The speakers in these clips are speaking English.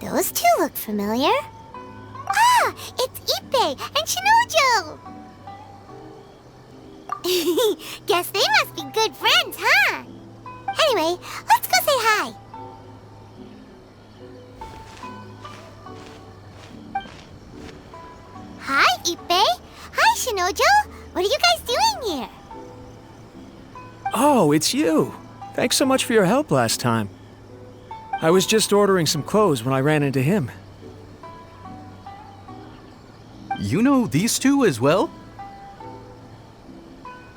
Those two look familiar. Ah, it's Ippei and Shinojo! Guess they must be good friends, huh? Anyway, let's go say hi. Hi, Ippei. Hi, Shinojo. What are you guys doing here? Oh, it's you. Thanks so much for your help last time. I was just ordering some clothes when I ran into him. You know these two as well?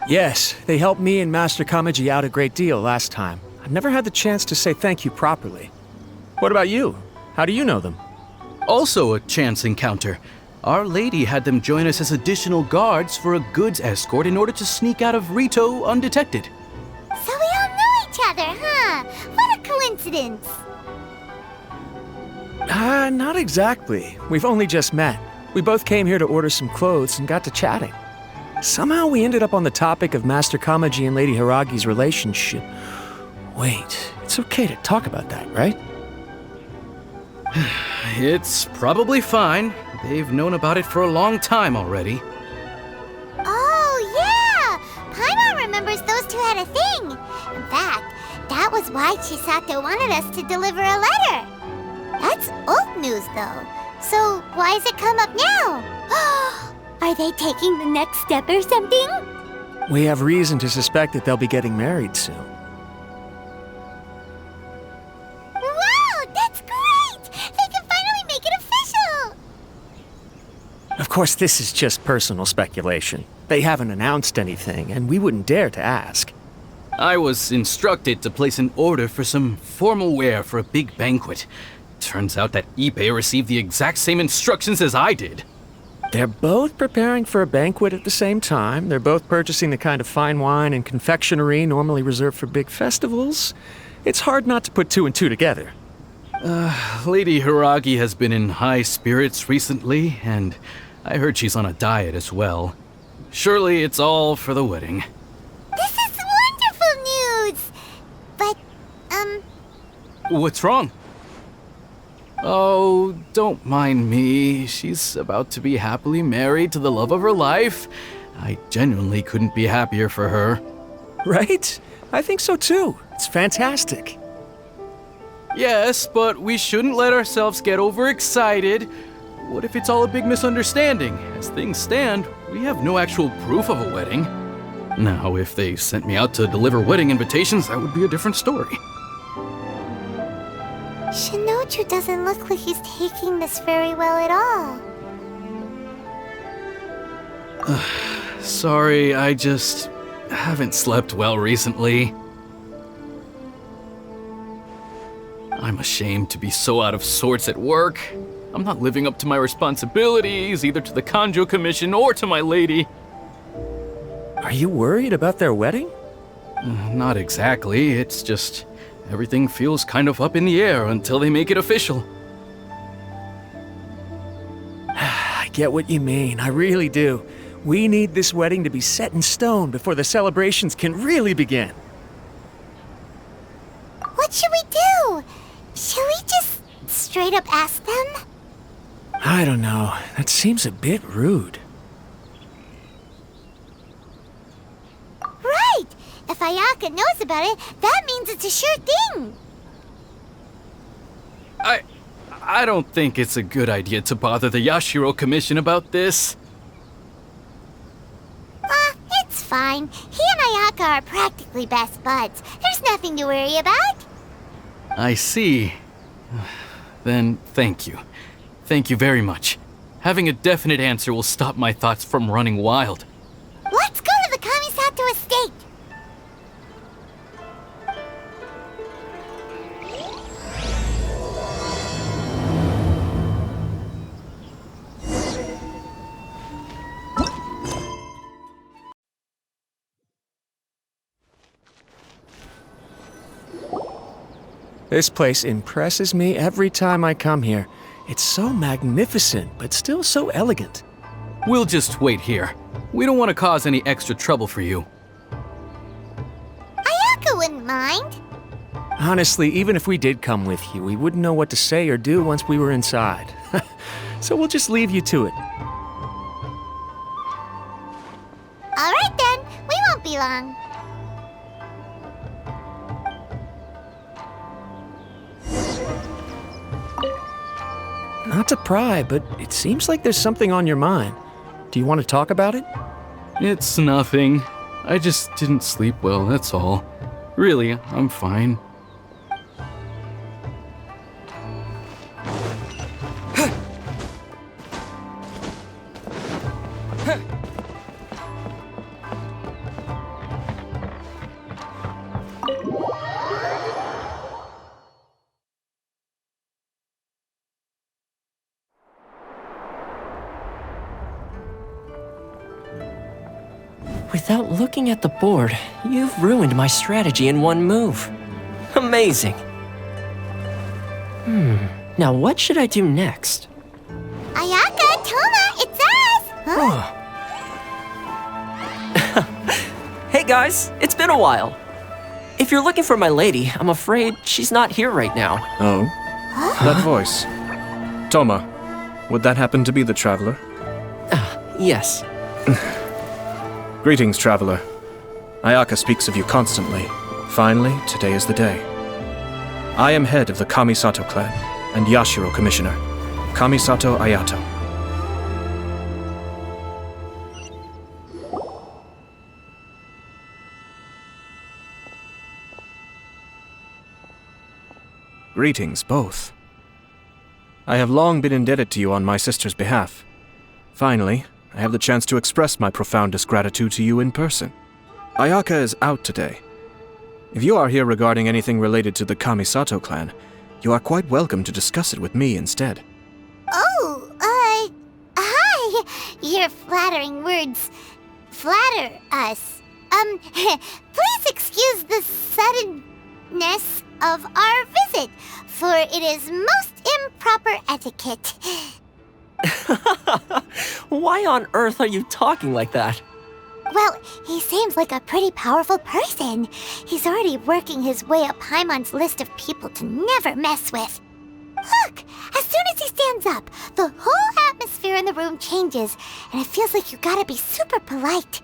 Yes, they helped me and Master Kamaji out a great deal last time. I've never had the chance to say thank you properly. What about you? How do you know them? Also a chance encounter. Our lady had them join us as additional guards for a goods escort in order to sneak out of Rito undetected. So we all know each other, huh? What a coincidence! Not exactly. We've only just met. We both came here to order some clothes and got to chatting. Somehow we ended up on the topic of Master Kamaji and Lady Hiragi's relationship. Wait, it's okay to talk about that, right? It's probably fine. They've known about it for a long time already. Oh, yeah! Paimon remembers those two had a thing. In fact, that was why Chisato wanted us to deliver a letter. That's old news, though. So why has it come up now? Are they taking the next step or something? We have reason to suspect that they'll be getting married soon. Wow, that's great! They can finally make it official! Of course, this is just personal speculation. They haven't announced anything, and we wouldn't dare to ask. I was instructed to place an order for some formal wear for a big banquet. Turns out that Ippei received the exact same instructions as I did. They're both preparing for a banquet at the same time. They're both purchasing the kind of fine wine and confectionery normally reserved for big festivals. It's hard not to put two and two together. Lady Hiragi has been in high spirits recently, and I heard she's on a diet as well. Surely it's all for the wedding. This is wonderful news! But, What's wrong? Oh, don't mind me. She's about to be happily married to the love of her life. I genuinely couldn't be happier for her. Right? I think so too. It's fantastic. Yes, but we shouldn't let ourselves get overexcited. What if it's all a big misunderstanding? As things stand, we have no actual proof of a wedding. Now, if they sent me out to deliver wedding invitations, that would be a different story. Shinoju doesn't look like he's taking this very well at all. Sorry, I just haven't slept well recently. I'm ashamed to be so out of sorts at work. I'm not living up to my responsibilities, either to the Kanjo Commission or to my lady. Are you worried about their wedding? Not exactly, it's just everything feels kind of up in the air until they make it official. I get what you mean, I really do. We need this wedding to be set in stone before the celebrations can really begin. What should we do? Should we just straight up ask them? I don't know. That seems a bit rude. Right! If Ayaka knows about it, that means it's a sure thing! I don't think it's a good idea to bother the Yashiro Commission about this. It's fine. He and Ayaka are practically best buds. There's nothing to worry about. I see. Then thank you. Thank you very much. Having a definite answer will stop my thoughts from running wild. Let's go to the Kamisato estate. This place impresses me every time I come here. It's so magnificent, but still so elegant. We'll just wait here. We don't want to cause any extra trouble for you. Ayaka wouldn't mind. Honestly, even if we did come with you, we wouldn't know what to say or do once we were inside. So we'll just leave you to it. All right then, we won't be long. Not to pry, but it seems like there's something on your mind. Do you want to talk about it? It's nothing. I just didn't sleep well, that's all. Really, I'm fine. Without looking at the board, you've ruined my strategy in one move. Amazing. Now what should I do next? Ayaka, Toma, it's us! Huh? Hey guys, it's been a while. If you're looking for my lady, I'm afraid she's not here right now. Oh? That voice. Toma, would that happen to be the traveler? Yes. Greetings, traveler. Ayaka speaks of you constantly. Finally, today is the day. I am head of the Kamisato clan and Yashiro commissioner, Kamisato Ayato. Greetings, both. I have long been indebted to you on my sister's behalf. Finally, I have the chance to express my profoundest gratitude to you in person. Ayaka is out today. If you are here regarding anything related to the Kamisato clan, you are quite welcome to discuss it with me instead. Oh, hi! Your flattering words flatter us. Please excuse the suddenness of our visit, for it is most improper etiquette. Why on earth are you talking like that? Well, he seems like a pretty powerful person. He's already working his way up Paimon's list of people to never mess with. Look, as soon as he stands up, the whole atmosphere in the room changes, and it feels like you gotta be super polite.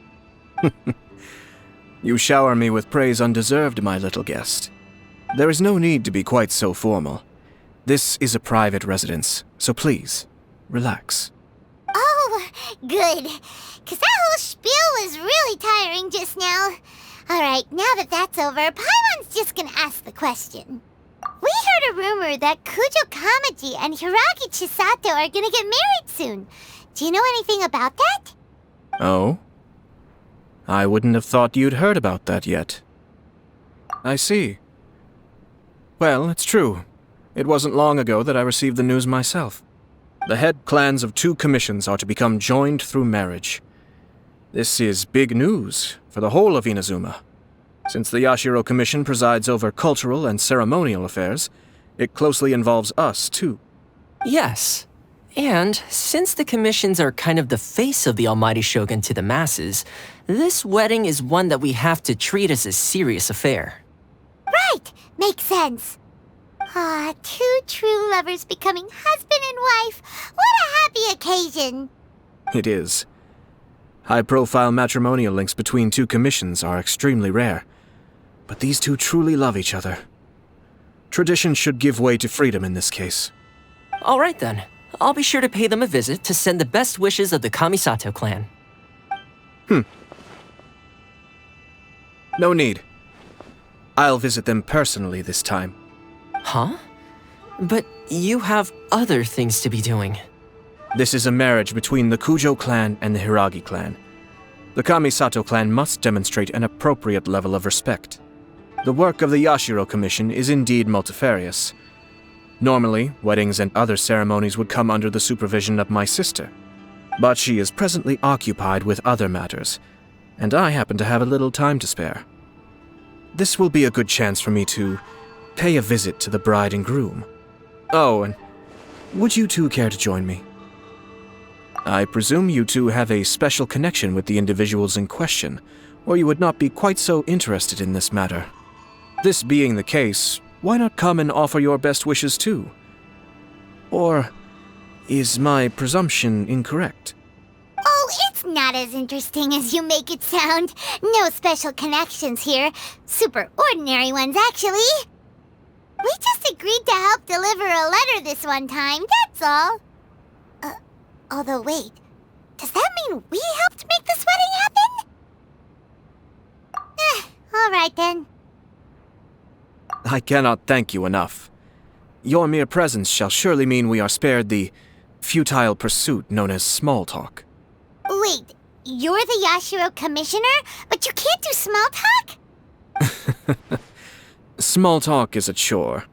You shower me with praise undeserved, my little guest. There is no need to be quite so formal. This is a private residence, so please, relax. Oh, good. 'Cause that whole spiel was really tiring just now. Alright, now that that's over, Paimon's just gonna ask the question. We heard a rumor that Kujo Kamaji and Hiragi Chisato are gonna get married soon. Do you know anything about that? Oh? I wouldn't have thought you'd heard about that yet. I see. Well, it's true. It wasn't long ago that I received the news myself. The head clans of 2 commissions are to become joined through marriage. This is big news for the whole of Inazuma. Since the Yashiro Commission presides over cultural and ceremonial affairs, it closely involves us, too. Yes. And since the commissions are kind of the face of the Almighty Shogun to the masses, this wedding is one that we have to treat as a serious affair. Right, makes sense. Ah, 2 true lovers becoming husband and wife. What a happy occasion. It is. High-profile matrimonial links between 2 commissions are extremely rare. But these 2 truly love each other. Tradition should give way to freedom in this case. All right then. I'll be sure to pay them a visit to send the best wishes of the Kamisato clan. No need. I'll visit them personally this time. Huh? But you have other things to be doing. This is a marriage between the Kujo clan and the Hiragi clan. The Kamisato clan must demonstrate an appropriate level of respect. The work of the Yashiro Commission is indeed multifarious. Normally, weddings and other ceremonies would come under the supervision of my sister. But she is presently occupied with other matters, and I happen to have a little time to spare. This will be a good chance for me to pay a visit to the bride and groom. Oh, and would you two care to join me? I presume you two have a special connection with the individuals in question, or you would not be quite so interested in this matter. This being the case, why not come and offer your best wishes too? Or is my presumption incorrect? Oh, it's not as interesting as you make it sound. No special connections here. Super ordinary ones, actually. We just agreed to help deliver a letter this one time, that's all. Although wait, does that mean we helped make this wedding happen? Alright then. I cannot thank you enough. Your mere presence shall surely mean we are spared the futile pursuit known as small talk. Wait, you're the Yashiro Commissioner, but you can't do small talk? Small talk is a chore.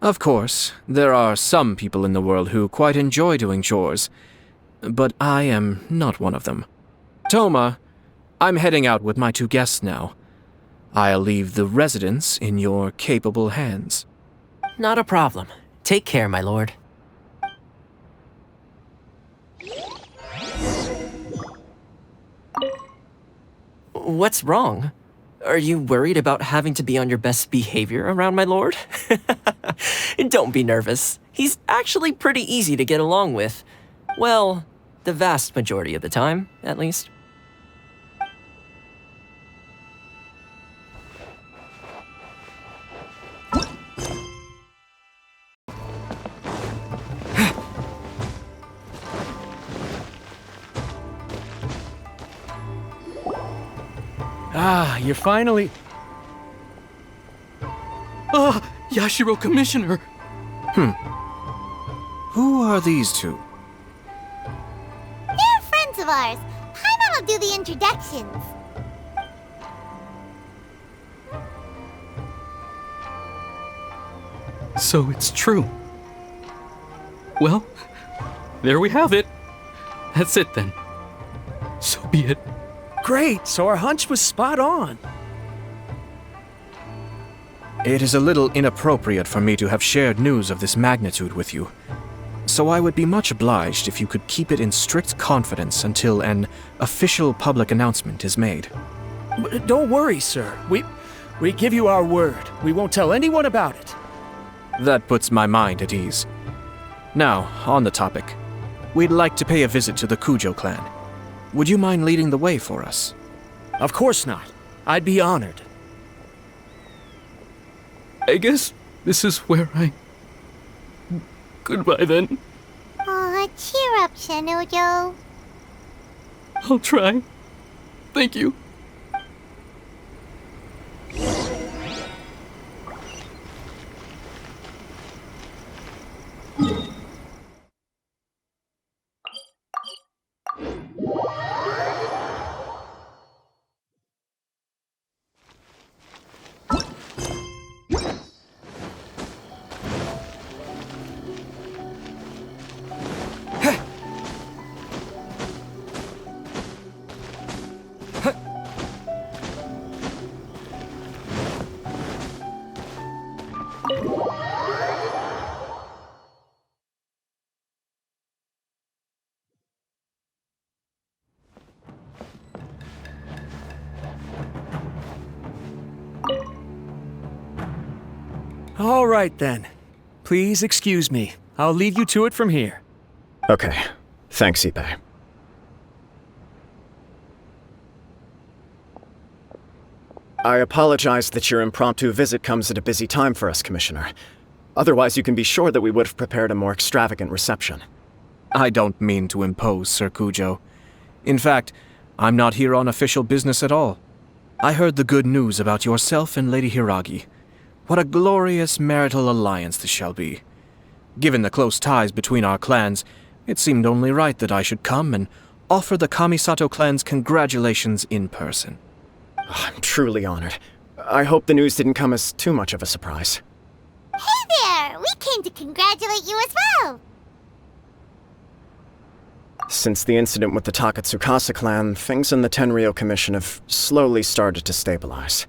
Of course, there are some people in the world who quite enjoy doing chores, but I am not one of them. Toma, I'm heading out with my two guests now. I'll leave the residence in your capable hands. Not a problem. Take care, my lord. What's wrong? Are you worried about having to be on your best behavior around my lord? Don't be nervous. He's actually pretty easy to get along with. Well, the vast majority of the time, at least. Ah, you're finally... Yashiro Commissioner! Who are these two? They're friends of ours. Paimon will do the introductions. So it's true. Well, there we have it. That's it then. So be it. Great, so our hunch was spot on. It is a little inappropriate for me to have shared news of this magnitude with you, so I would be much obliged if you could keep it in strict confidence until an official public announcement is made. But don't worry, sir. We give you our word. We won't tell anyone about it. That puts my mind at ease. Now, on the topic. We'd like to pay a visit to the Kujo clan. Would you mind leading the way for us? Of course not. I'd be honored. I guess this is where I... Goodbye then. Aw, cheer up, Shanujo. I'll try. Thank you. All right, then. Please excuse me. I'll leave you to it from here. Okay. Thanks, Ippei. I apologize that your impromptu visit comes at a busy time for us, Commissioner. Otherwise, you can be sure that we would have prepared a more extravagant reception. I don't mean to impose, Sir Kujo. In fact, I'm not here on official business at all. I heard the good news about yourself and Lady Hiragi. What a glorious marital alliance this shall be. Given the close ties between our clans, It seemed only right that I should come and offer the Kamisato clan's congratulations in person. I'm truly honored. I hope the news didn't come as too much of a surprise. Hey there! We came to congratulate you as well! Since the incident with the Takatsukasa clan, things in the Tenryou Commission have slowly started to stabilize.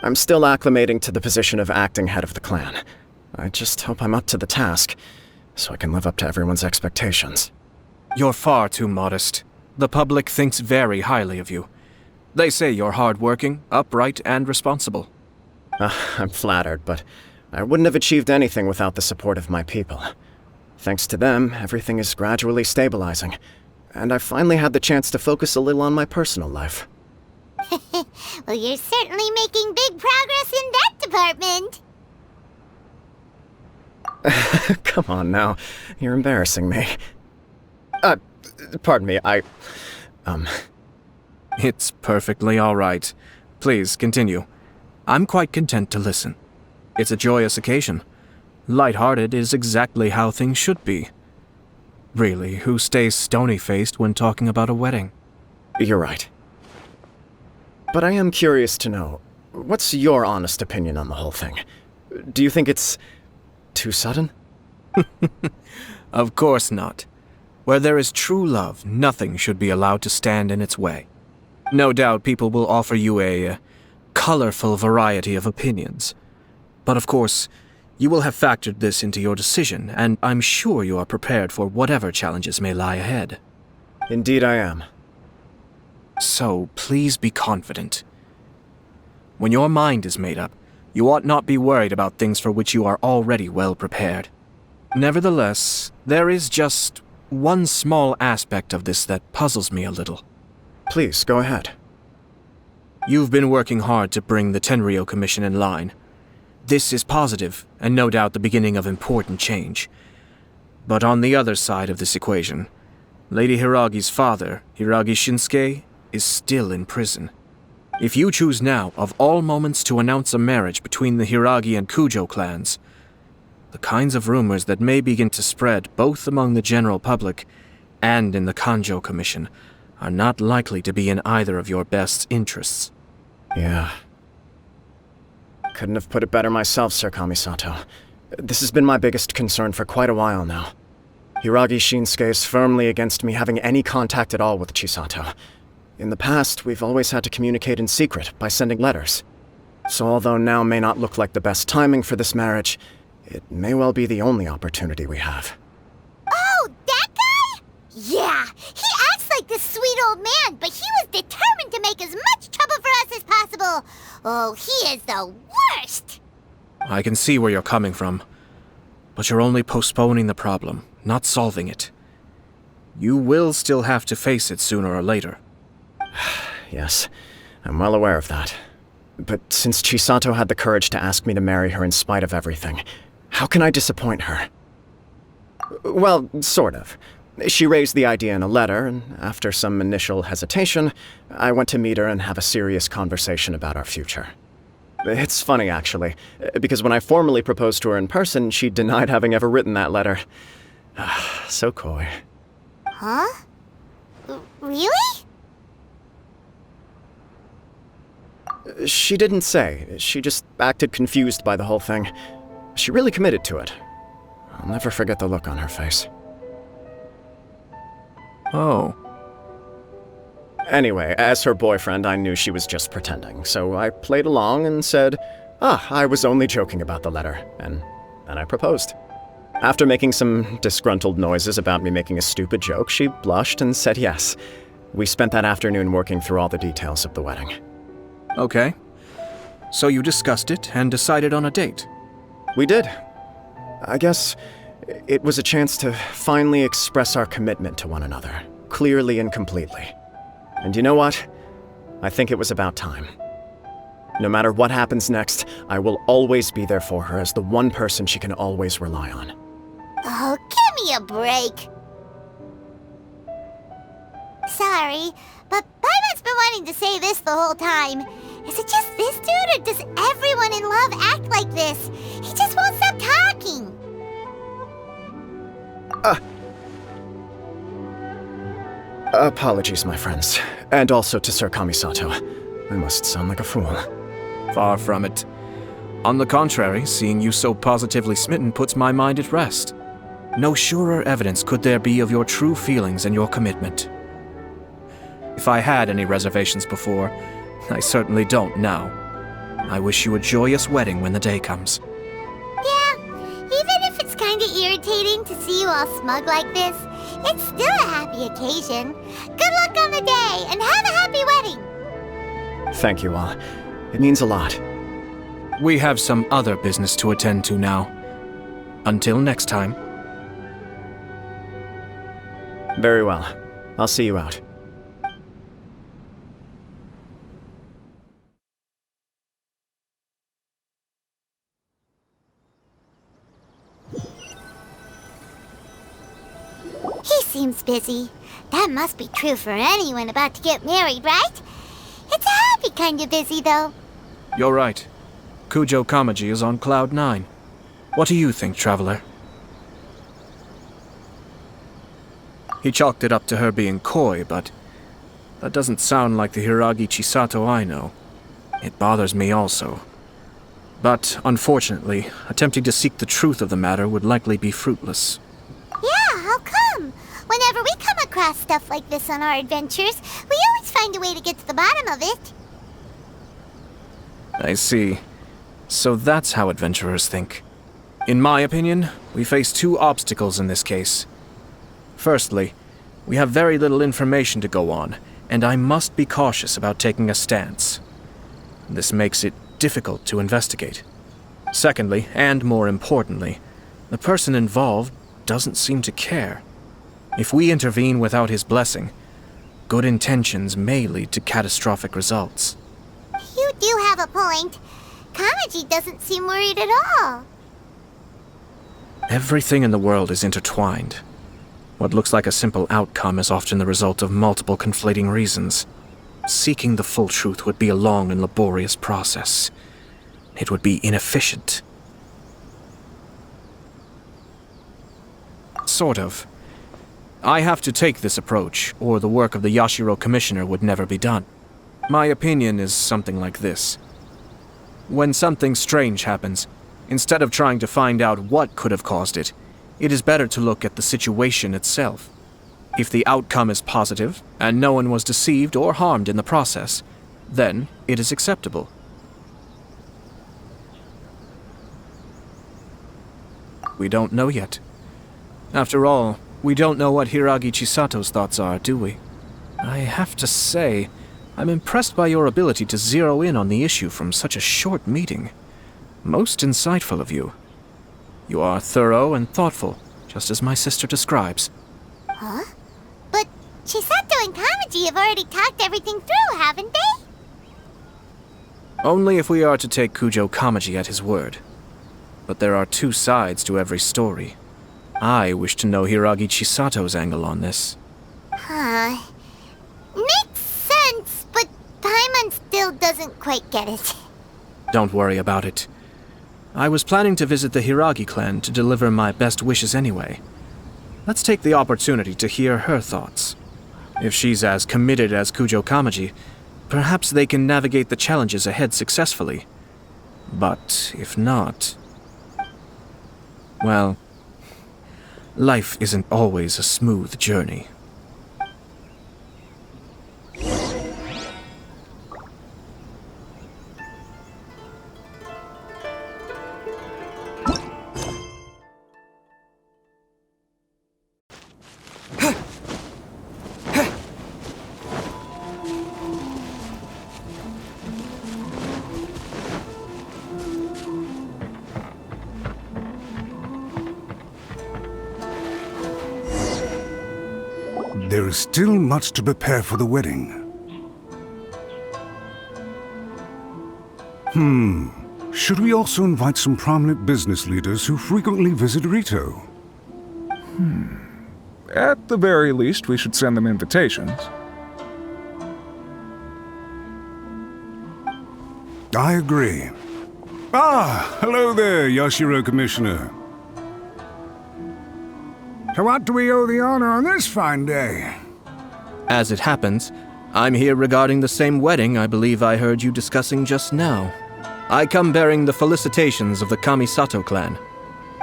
I'm still acclimating to the position of acting head of the clan. I just hope I'm up to the task, so I can live up to everyone's expectations. You're far too modest. The public thinks very highly of you. They say you're hardworking, upright, and responsible. I'm flattered, but I wouldn't have achieved anything without the support of my people. Thanks to them, everything is gradually stabilizing, and I've finally had the chance to focus a little on my personal life. Well, you're certainly making big progress in that department. Come on now, you're embarrassing me. Pardon me, It's perfectly all right. Please, continue. I'm quite content to listen. It's a joyous occasion. Light-hearted is exactly how things should be. Really, who stays stony-faced when talking about a wedding? You're right. But I am curious to know, what's your honest opinion on the whole thing? Do you think it's too sudden? Of course not. Where there is true love, nothing should be allowed to stand in its way. No doubt people will offer you a colorful variety of opinions. But of course, you will have factored this into your decision, and I'm sure you are prepared for whatever challenges may lie ahead. Indeed I am. So, please be confident. When your mind is made up, you ought not be worried about things for which you are already well prepared. Nevertheless, there is just one small aspect of this that puzzles me a little. Please, go ahead. You've been working hard to bring the Tenryou Commission in line. This is positive, and no doubt the beginning of important change. But on the other side of this equation, Lady Hiragi's father, Hiragi Shinsuke, is still in prison. If you choose now, of all moments, to announce a marriage between the Hiragi and Kujo clans, the kinds of rumors that may begin to spread both among the general public and in the Kanjo Commission are not likely to be in either of your best interests. Yeah. Couldn't have put it better myself, Sir Kamisato. This has been my biggest concern for quite a while now. Hiragi Shinsuke is firmly against me having any contact at all with Chisato. In the past, we've always had to communicate in secret by sending letters. So although now may not look like the best timing for this marriage, it may well be the only opportunity we have. Oh, that guy? Yeah, he acts like this sweet old man, but he was determined to make as much trouble for us as possible. Oh, he is the worst! I can see where you're coming from, but you're only postponing the problem, not solving it. You will still have to face it sooner or later. Yes, I'm well aware of that. But since Chisato had the courage to ask me to marry her in spite of everything, how can I disappoint her? Well, sort of. She raised the idea in a letter, and after some initial hesitation, I went to meet her and have a serious conversation about our future. It's funny, actually, because when I formally proposed to her in person, she denied having ever written that letter. So coy. Huh? Really? She didn't say. She just acted confused by the whole thing. She really committed to it. I'll never forget the look on her face. Oh. Anyway, as her boyfriend, I knew she was just pretending, so I played along and said, I was only joking about the letter, and then I proposed. After making some disgruntled noises about me making a stupid joke, she blushed and said yes. We spent that afternoon working through all the details of the wedding. Okay. So you discussed it and decided on a date? We did. I guess it was a chance to finally express our commitment to one another, clearly and completely. And you know what? I think it was about time. No matter what happens next, I will always be there for her as the one person she can always rely on. Oh, give me a break. Sorry, but Paimon's been wanting to say this the whole time. Is it just this dude, or does everyone in love act like this? He just won't stop talking. Apologies, my friends. And also to Sir Kamisato. I must sound like a fool. Far from it. On the contrary, seeing you so positively smitten puts my mind at rest. No surer evidence could there be of your true feelings and your commitment. If I had any reservations before, I certainly don't now. I wish you a joyous wedding when the day comes. Yeah, even if it's kinda irritating to see you all smug like this, it's still a happy occasion. Good luck on the day, and have a happy wedding! Thank you all. It means a lot. We have some other business to attend to now. Until next time. Very well. I'll see you out. He seems busy. That must be true for anyone about to get married, right? It's a happy kind of busy, though. You're right. Kujo Kamaji is on cloud 9. What do you think, traveler? He chalked it up to her being coy, but that doesn't sound like the Hiragi Chisato I know. It bothers me also. But, unfortunately, attempting to seek the truth of the matter would likely be fruitless. Yeah, how come? Whenever we come across stuff like this on our adventures, we always find a way to get to the bottom of it. I see. So that's how adventurers think. In my opinion, we face two obstacles in this case. Firstly, we have very little information to go on, and I must be cautious about taking a stance. This makes it difficult to investigate. Secondly, and more importantly, the person involved doesn't seem to care. If we intervene without his blessing, good intentions may lead to catastrophic results. You do have a point. Kamaji doesn't seem worried at all. Everything in the world is intertwined. What looks like a simple outcome is often the result of multiple conflating reasons. Seeking the full truth would be a long and laborious process. It would be inefficient. Sort of. I have to take this approach, or the work of the Yashiro Commissioner would never be done. My opinion is something like this. When something strange happens, instead of trying to find out what could have caused it, it is better to look at the situation itself. If the outcome is positive, and no one was deceived or harmed in the process, then it is acceptable. We don't know yet. After all, we don't know what Hiragi Chisato's thoughts are, do we? I have to say, I'm impressed by your ability to zero in on the issue from such a short meeting. Most insightful of you. You are thorough and thoughtful, just as my sister describes. Huh? But Chisato and Kamaji have already talked everything through, haven't they? Only if we are to take Kujo Kamaji at his word. But there are two sides to every story. I wish to know Hiragi Chisato's angle on this. Huh. Makes sense, but Paimon still doesn't quite get it. Don't worry about it. I was planning to visit the Hiragi clan to deliver my best wishes anyway. Let's take the opportunity to hear her thoughts. If she's as committed as Kujo Kamaji, perhaps they can navigate the challenges ahead successfully. But if not... well, life isn't always a smooth journey. There is still much to prepare for the wedding. Should we also invite some prominent business leaders who frequently visit Rito? At the very least, we should send them invitations. I agree. Ah, hello there, Yashiro Commissioner. To what do we owe the honor on this fine day? As it happens, I'm here regarding the same wedding I believe I heard you discussing just now. I come bearing the felicitations of the Kamisato clan.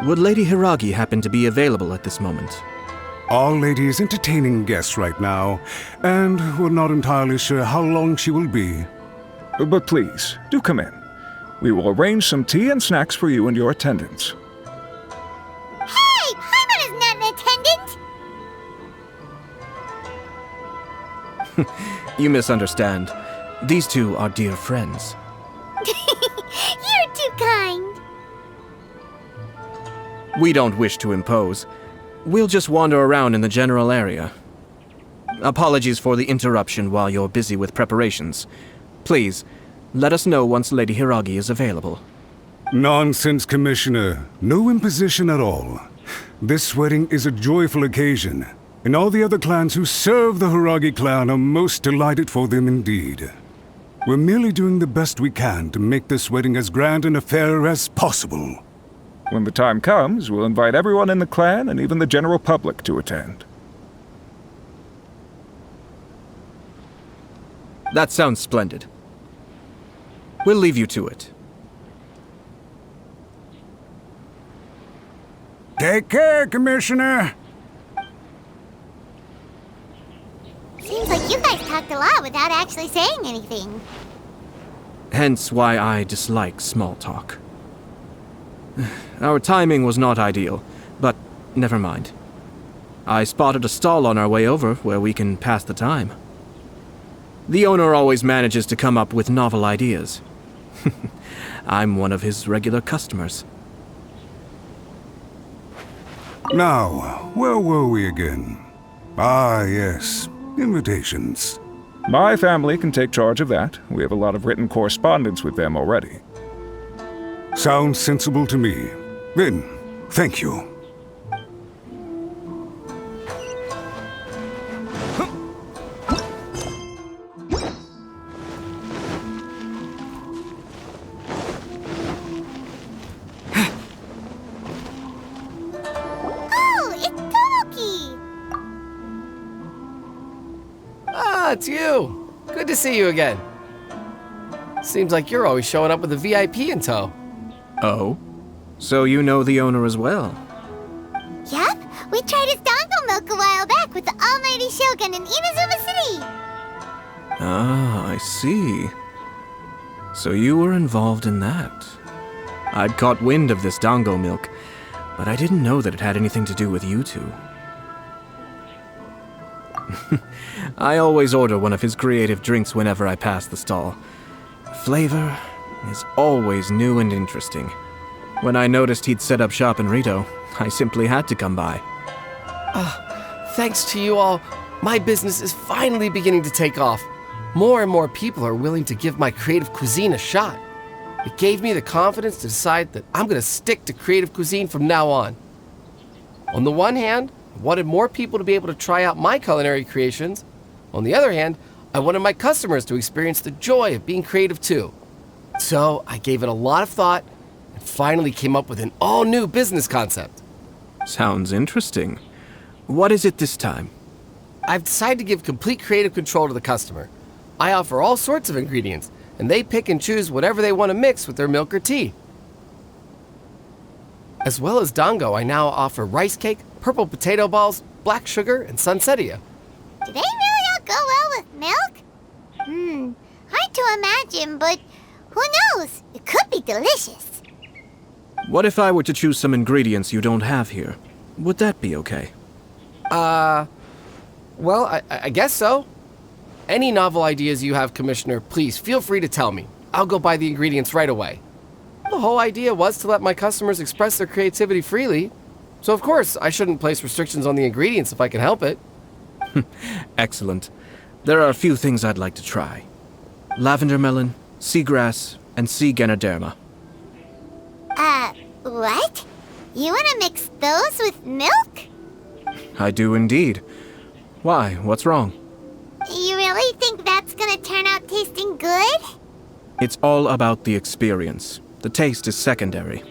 Would Lady Hiragi happen to be available at this moment? Our lady is entertaining guests right now, and we're not entirely sure how long she will be. But please, do come in. We will arrange some tea and snacks for you and your attendants. Hey, Paimon is not an attendant! You misunderstand. These two are dear friends. You're too kind. We don't wish to impose. We'll just wander around in the general area. Apologies for the interruption while you're busy with preparations. Please, let us know once Lady Hiragi is available. Nonsense, Commissioner. No imposition at all. This wedding is a joyful occasion, and all the other clans who serve the Hiragi clan are most delighted for them indeed. We're merely doing the best we can to make this wedding as grand an affair as possible. When the time comes, we'll invite everyone in the clan and even the general public to attend. That sounds splendid. We'll leave you to it. Take care, Commissioner. Seems like you guys talked a lot without actually saying anything. Hence why I dislike small talk. Our timing was not ideal, but never mind. I spotted a stall on our way over where we can pass the time. The owner always manages to come up with novel ideas. I'm one of his regular customers. Now, where were we again? Ah, yes. Invitations. My family can take charge of that. We have a lot of written correspondence with them already. Sounds sensible to me. Then, thank you. Oh, it's Tomoki! Ah, it's you. Good to see you again. Seems like you're always showing up with a VIP in tow. Oh? So you know the owner as well? Yep, we tried his dango milk a while back with the almighty Shogun in Inazuma City. Ah, I see. So you were involved in that. I'd caught wind of this dango milk, but I didn't know that it had anything to do with you two. I always order one of his creative drinks whenever I pass the stall. Flavor is always new and interesting. When I noticed he'd set up shop in Rito, I simply had to come by. Thanks to you all, my business is finally beginning to take off. More and more people are willing to give my creative cuisine a shot. It gave me the confidence to decide that I'm going to stick to creative cuisine from now on. On the one hand, I wanted more people to be able to try out my culinary creations. On the other hand, I wanted my customers to experience the joy of being creative too. So I gave it a lot of thought and finally came up with an all-new business concept. Sounds interesting. What is it this time? I've decided to give complete creative control to the customer. I offer all sorts of ingredients, and they pick and choose whatever they want to mix with their milk or tea. As well as dango, I now offer rice cake, purple potato balls, black sugar, and sunsettia. Do they really all go well with milk? Hard to imagine, but who knows? It could be delicious. What if I were to choose some ingredients you don't have here? Would that be okay? Well, I guess so. Any novel ideas you have, Commissioner, please feel free to tell me. I'll go buy the ingredients right away. The whole idea was to let my customers express their creativity freely. So of course, I shouldn't place restrictions on the ingredients if I can help it. Excellent. There are a few things I'd like to try. Lavender melon, seagrass, and sea ganoderma. What? You want to mix those with milk? I do indeed. Why? What's wrong? You really think that's gonna turn out tasting good? It's all about the experience. The taste is secondary.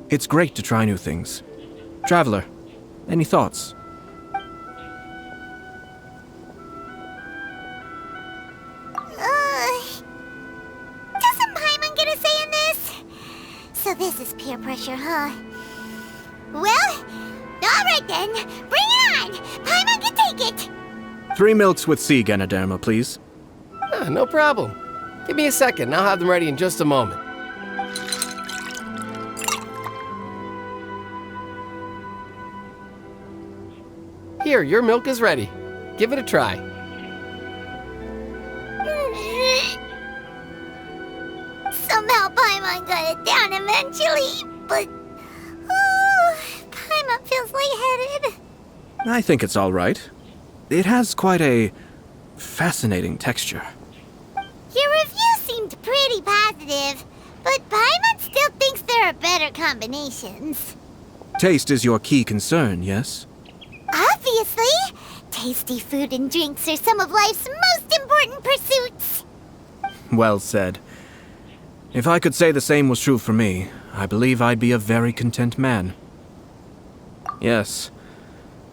It's great to try new things. Traveler, any thoughts? This is peer pressure, huh? Well, alright then. Bring it on! Paimon can take it! 3 milks with sea Ganoderma, please. No problem. Give me a second, I'll have them ready in just a moment. Here, your milk is ready. Give it a try. Somehow Paimon got it down eventually, but... Paimon feels lightheaded. I think it's all right. It has quite a fascinating texture. Your review seemed pretty positive, but Paimon still thinks there are better combinations. Taste is your key concern, yes? Obviously! Tasty food and drinks are some of life's most important pursuits. Well said. If I could say the same was true for me, I believe I'd be a very content man. Yes.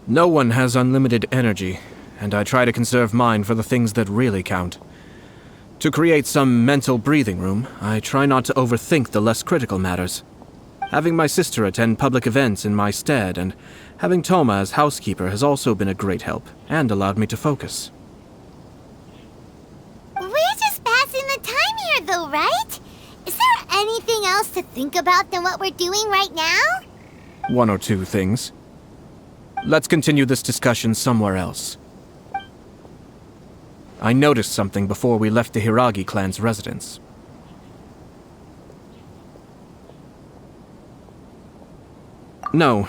No one has unlimited energy, and I try to conserve mine for the things that really count. To create some mental breathing room, I try not to overthink the less critical matters. Having my sister attend public events in my stead and having Toma as housekeeper has also been a great help and allowed me to focus. We're just passing the time here though, right? Is there anything else to think about than what we're doing right now? 1 or 2 things. Let's continue this discussion somewhere else. I noticed something before we left the Hiragi clan's residence. No,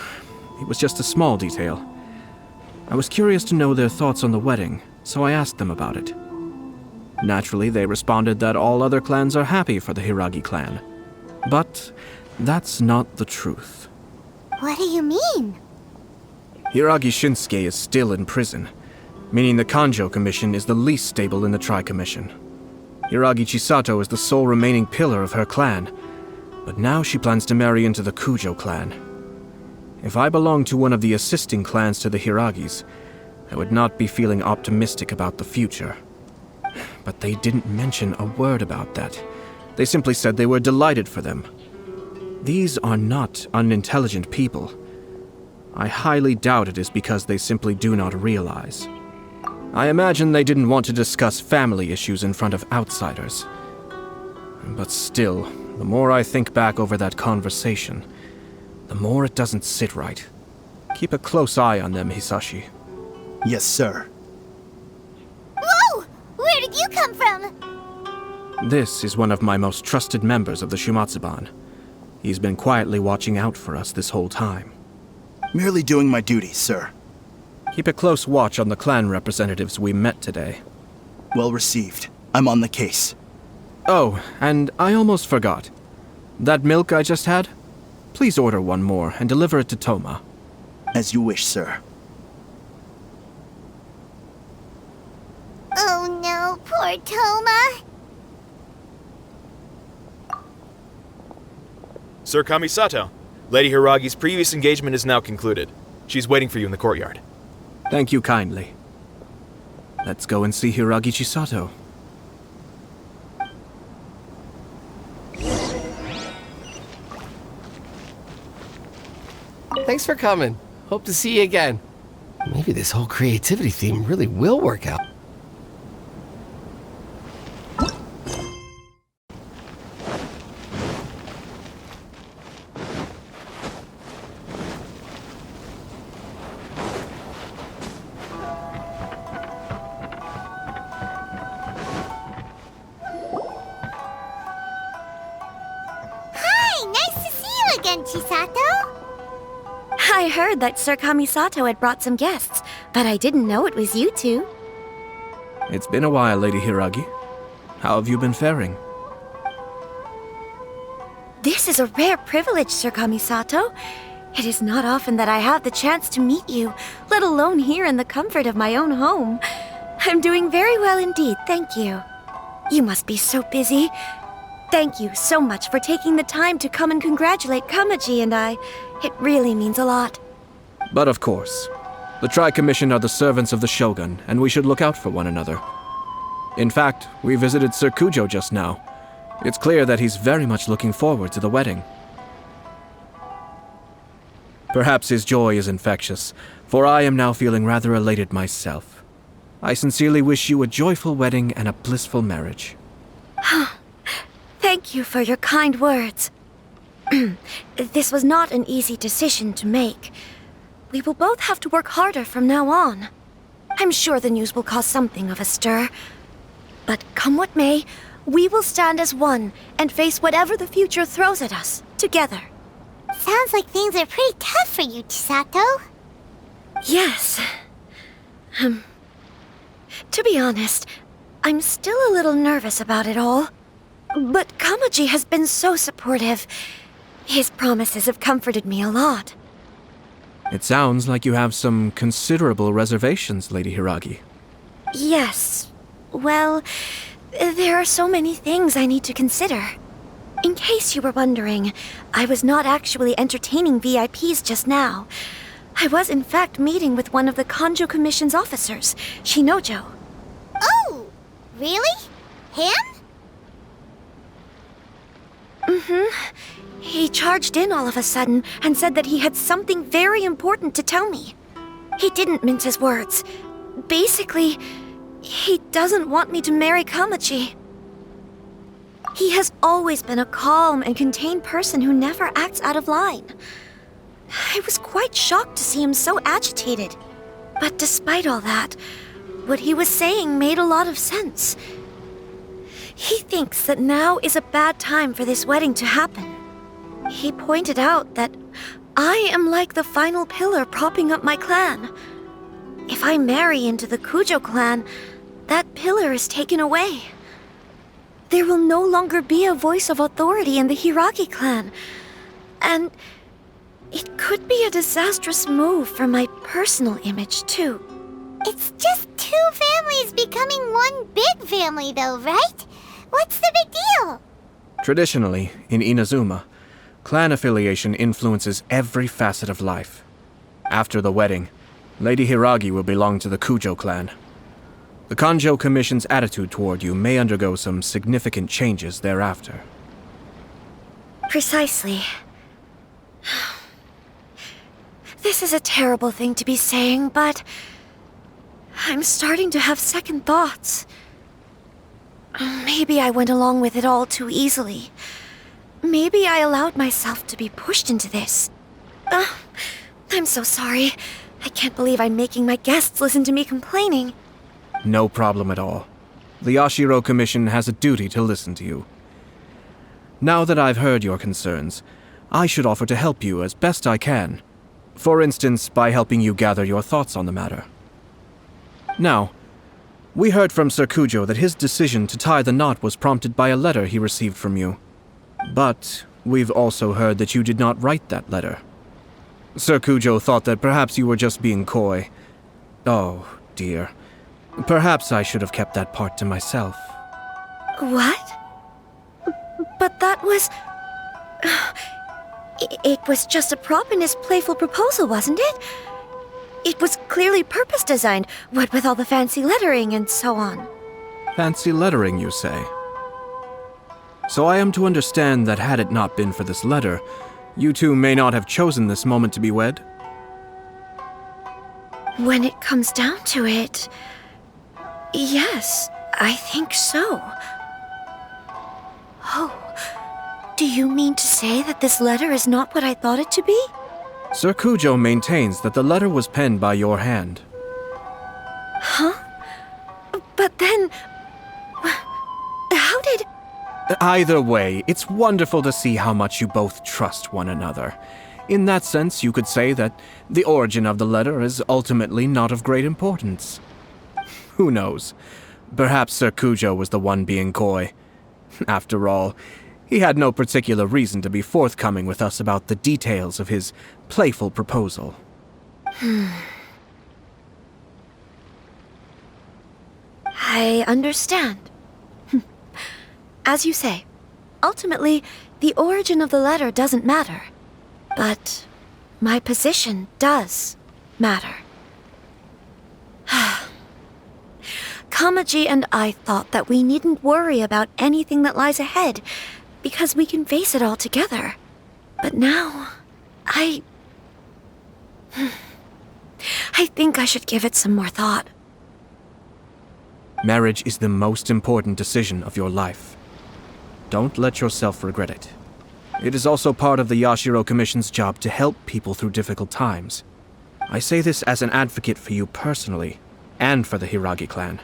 it was just a small detail. I was curious to know their thoughts on the wedding, so I asked them about it. Naturally, they responded that all other clans are happy for the Hiragi clan. But that's not the truth. What do you mean? Hiragi Shinsuke is still in prison, meaning the Kanjo Commission is the least stable in the Tri-Commission. Hiragi Chisato is the sole remaining pillar of her clan, but now she plans to marry into the Kujo clan. If I belonged to one of the assisting clans to the Hiragis, I would not be feeling optimistic about the future. But they didn't mention a word about that. They simply said they were delighted for them. These are not unintelligent people. I highly doubt it is because they simply do not realize. I imagine they didn't want to discuss family issues in front of outsiders. But still, the more I think back over that conversation, the more it doesn't sit right. Keep a close eye on them, Hisashi. Yes, sir. Whoa! Where did you come from? This is one of my most trusted members of the Shumatsuban. He's been quietly watching out for us this whole time. Merely doing my duty, sir. Keep a close watch on the clan representatives we met today. Well received. I'm on the case. Oh, and I almost forgot. That milk I just had? Please order one more and deliver it to Toma. As you wish, sir. Oh no, poor Toma. Sir Kamisato, Lady Hiragi's previous engagement is now concluded. She's waiting for you in the courtyard. Thank you kindly. Let's go and see Hiragi Chisato. Thanks for coming. Hope to see you again. Maybe this whole creativity theme really will work out. Hi, nice to see you again, Chisato. I heard that Sir Kamisato had brought some guests, but I didn't know it was you two. It's been a while, Lady Hiragi. How have you been faring? This is a rare privilege, Sir Kamisato. It is not often that I have the chance to meet you, let alone here in the comfort of my own home. I'm doing very well indeed, thank you. You must be so busy. Thank you so much for taking the time to come and congratulate Kamaji and I. It really means a lot. But of course. The Tri-Commission are the servants of the Shogun, and we should look out for one another. In fact, we visited Sir Kujo just now. It's clear that he's very much looking forward to the wedding. Perhaps his joy is infectious, for I am now feeling rather elated myself. I sincerely wish you a joyful wedding and a blissful marriage. Thank you for your kind words. This was not an easy decision to make. We will both have to work harder from now on. I'm sure the news will cause something of a stir. But come what may, we will stand as one and face whatever the future throws at us, together. Sounds like things are pretty tough for you, Chisato. Yes. To be honest, I'm still a little nervous about it all. But Kamaji has been so supportive. His promises have comforted me a lot. It sounds like you have some considerable reservations, Lady Hiragi. Yes. Well, there are so many things I need to consider. In case you were wondering, I was not actually entertaining VIPs just now. I was in fact meeting with one of the Kanjo Commission's officers, Shinojo. Oh, really? Him? He charged in all of a sudden and said that he had something very important to tell me. He didn't mince his words. Basically, he doesn't want me to marry Kamaji. He has always been a calm and contained person who never acts out of line. I was quite shocked to see him so agitated. But despite all that, what he was saying made a lot of sense. He thinks that now is a bad time for this wedding to happen. He pointed out that I am like the final pillar propping up my clan. If I marry into the Kujo clan, that pillar is taken away. There will no longer be a voice of authority in the Hiragi clan. And it could be a disastrous move for my personal image, too. It's just two families becoming one big family, though, right? What's the big deal? Traditionally, in Inazuma, clan affiliation influences every facet of life. After the wedding, Lady Hiragi will belong to the Kujo clan. The Kanjo Commission's attitude toward you may undergo some significant changes thereafter. Precisely. This is a terrible thing to be saying, but I'm starting to have second thoughts. Maybe I went along with it all too easily. Maybe I allowed myself to be pushed into this. I'm so sorry. I can't believe I'm making my guests listen to me complaining. No problem at all. The Yashiro Commission has a duty to listen to you. Now that I've heard your concerns, I should offer to help you as best I can. For instance, by helping you gather your thoughts on the matter. Now, we heard from Sir Kujo that his decision to tie the knot was prompted by a letter he received from you. But we've also heard that you did not write that letter. Sir Kujo thought that perhaps you were just being coy. Oh, dear. Perhaps I should have kept that part to myself. What? But that was... It was just a prop in his playful proposal, wasn't it? It was clearly purpose-designed, what with all the fancy lettering and so on. Fancy lettering, you say? So I am to understand that had it not been for this letter, you two may not have chosen this moment to be wed? When it comes down to it... Yes, I think so. Oh, do you mean to say that this letter is not what I thought it to be? Sir Kujo maintains that the letter was penned by your hand. Huh? But then... How did... Either way, it's wonderful to see how much you both trust one another. In that sense, you could say that the origin of the letter is ultimately not of great importance. Who knows? Perhaps Sir Kujo was the one being coy. After all, he had no particular reason to be forthcoming with us about the details of his playful proposal. I understand. As you say, ultimately, the origin of the letter doesn't matter. But my position does matter. Kamaji and I thought that we needn't worry about anything that lies ahead, because we can face it all together. But now, I think I should give it some more thought. Marriage is the most important decision of your life. Don't let yourself regret it. It is also part of the Yashiro Commission's job to help people through difficult times. I say this as an advocate for you personally, and for the Hiragi clan.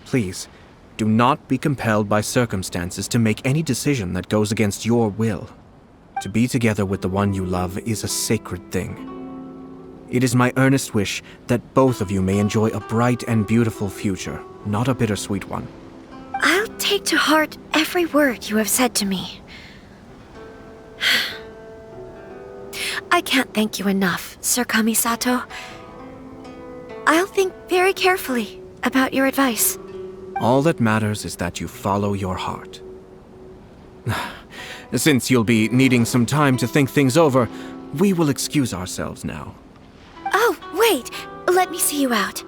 Please, do not be compelled by circumstances to make any decision that goes against your will. To be together with the one you love is a sacred thing. It is my earnest wish that both of you may enjoy a bright and beautiful future, not a bittersweet one. I'll take to heart every word you have said to me. I can't thank you enough, Sir Kamisato. I'll think very carefully about your advice. All that matters is that you follow your heart. Since you'll be needing some time to think things over, we will excuse ourselves now. Oh, wait! Let me see you out.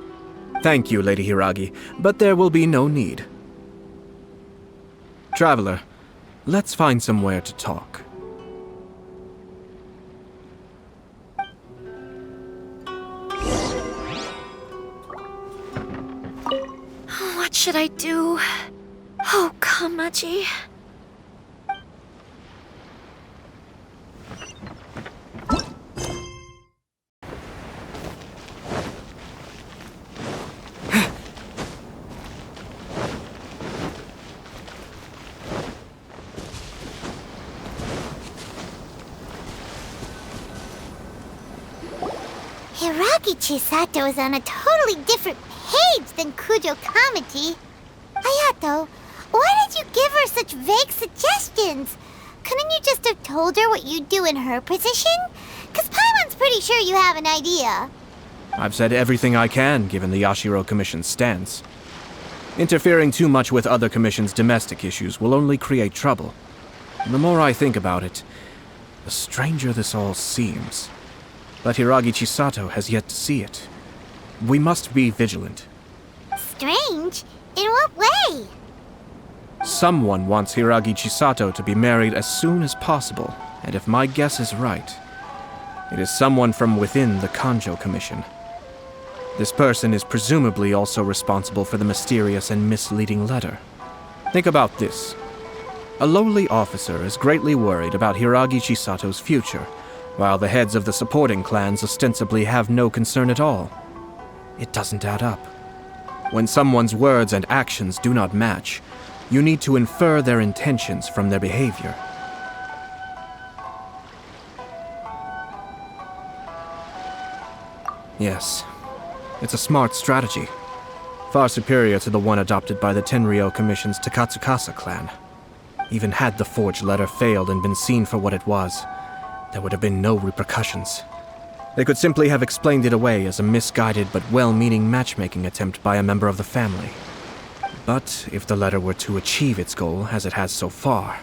Thank you, Lady Hiragi, but there will be no need. Traveler, let's find somewhere to talk. What should I do? Oh, Kamaji. Hiragi Chisato is on a totally different page than Kujo Kamaji. Ayato, why did you give her such vague suggestions? Couldn't you just have told her what you'd do in her position? 'Cause Paimon's pretty sure you have an idea. I've said everything I can, given the Yashiro Commission's stance. Interfering too much with other commissions' domestic issues will only create trouble. And the more I think about it, the stranger this all seems. But Hiragi Chisato has yet to see it. We must be vigilant. Strange? In what way? Someone wants Hiragi Chisato to be married as soon as possible, and if my guess is right, it is someone from within the Kanjo Commission. This person is presumably also responsible for the mysterious and misleading letter. Think about this. A lowly officer is greatly worried about Hiragi Chisato's future, while the heads of the supporting clans ostensibly have no concern at all. It doesn't add up. When someone's words and actions do not match, you need to infer their intentions from their behavior. Yes, it's a smart strategy, far superior to the one adopted by the Tenryou Commission's Takatsukasa clan. Even had the forged letter failed and been seen for what it was, there would have been no repercussions. They could simply have explained it away as a misguided but well-meaning matchmaking attempt by a member of the family. But if the letter were to achieve its goal, as it has so far,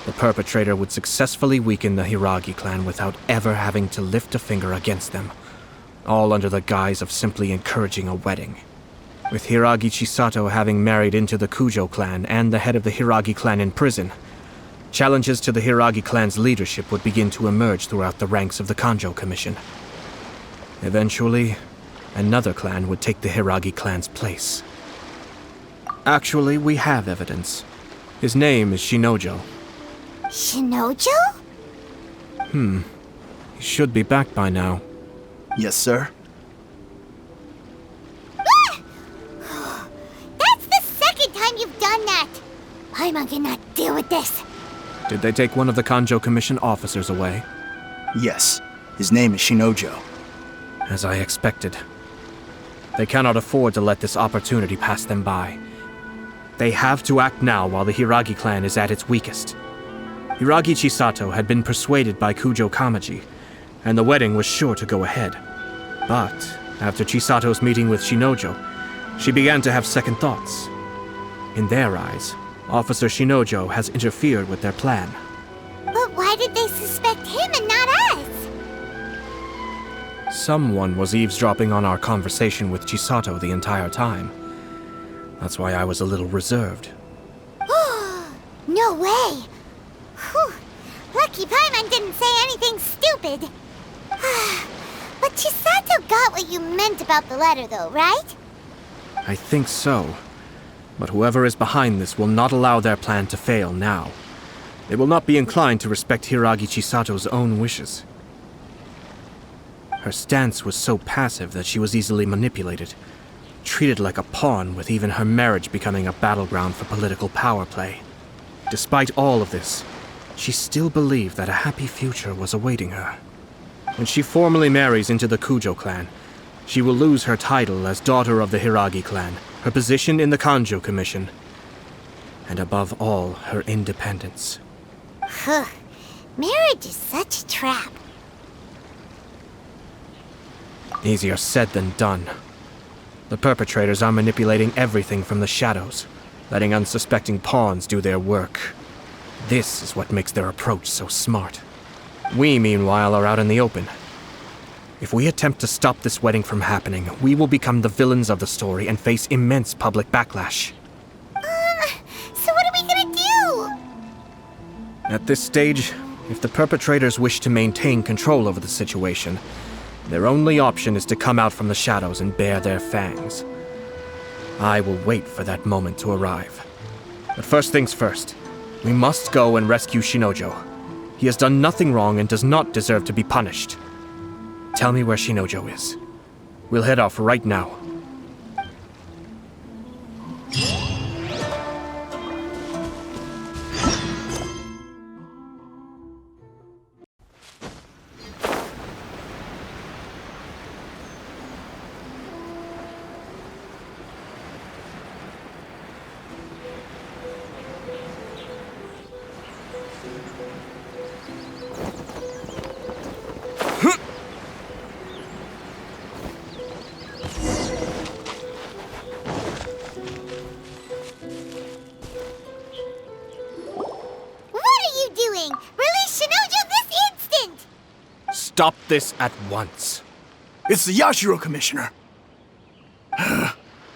the perpetrator would successfully weaken the Hiragi clan without ever having to lift a finger against them, all under the guise of simply encouraging a wedding. With Hiragi Chisato having married into the Kujo clan and the head of the Hiragi clan in prison, challenges to the Hiragi clan's leadership would begin to emerge throughout the ranks of the Kanjo Commission. Eventually, another clan would take the Hiragi clan's place. Actually, we have evidence. His name is Shinojo. Shinojo? He should be back by now. Yes, sir. That's the second time you've done that! Paimon cannot deal with this. Did they take one of the Kanjo Commission officers away? Yes. His name is Shinojo. As I expected. They cannot afford to let this opportunity pass them by. They have to act now while the Hiragi clan is at its weakest. Hiragi Chisato had been persuaded by Kujo Kamaji, and the wedding was sure to go ahead. But after Chisato's meeting with Shinojo, she began to have second thoughts. In their eyes, Officer Shinojo has interfered with their plan. But why did they suspect him and not us? Someone was eavesdropping on our conversation with Chisato the entire time. That's why I was a little reserved. No way! Whew. Lucky Paimon didn't say anything stupid. But Chisato got what you meant about the letter, though, right? I think so. But whoever is behind this will not allow their plan to fail now. They will not be inclined to respect Hiragi Chisato's own wishes. Her stance was so passive that she was easily manipulated, treated like a pawn, with even her marriage becoming a battleground for political power play. Despite all of this, she still believed that a happy future was awaiting her. When she formally marries into the Kujo clan, she will lose her title as daughter of the Hiragi clan, her position in the Kanjo Commission, and above all, her independence. Marriage is such a trap. Easier said than done. The perpetrators are manipulating everything from the shadows, letting unsuspecting pawns do their work. This is what makes their approach so smart. We, meanwhile, are out in the open. If we attempt to stop this wedding from happening, we will become the villains of the story and face immense public backlash. So what are we gonna do? At this stage, if the perpetrators wish to maintain control over the situation, their only option is to come out from the shadows and bare their fangs. I will wait for that moment to arrive. But first things first, we must go and rescue Shinojo. He has done nothing wrong and does not deserve to be punished. Tell me where Shinojo is. We'll head off right now. Stop this at once. It's the Yashiro Commissioner.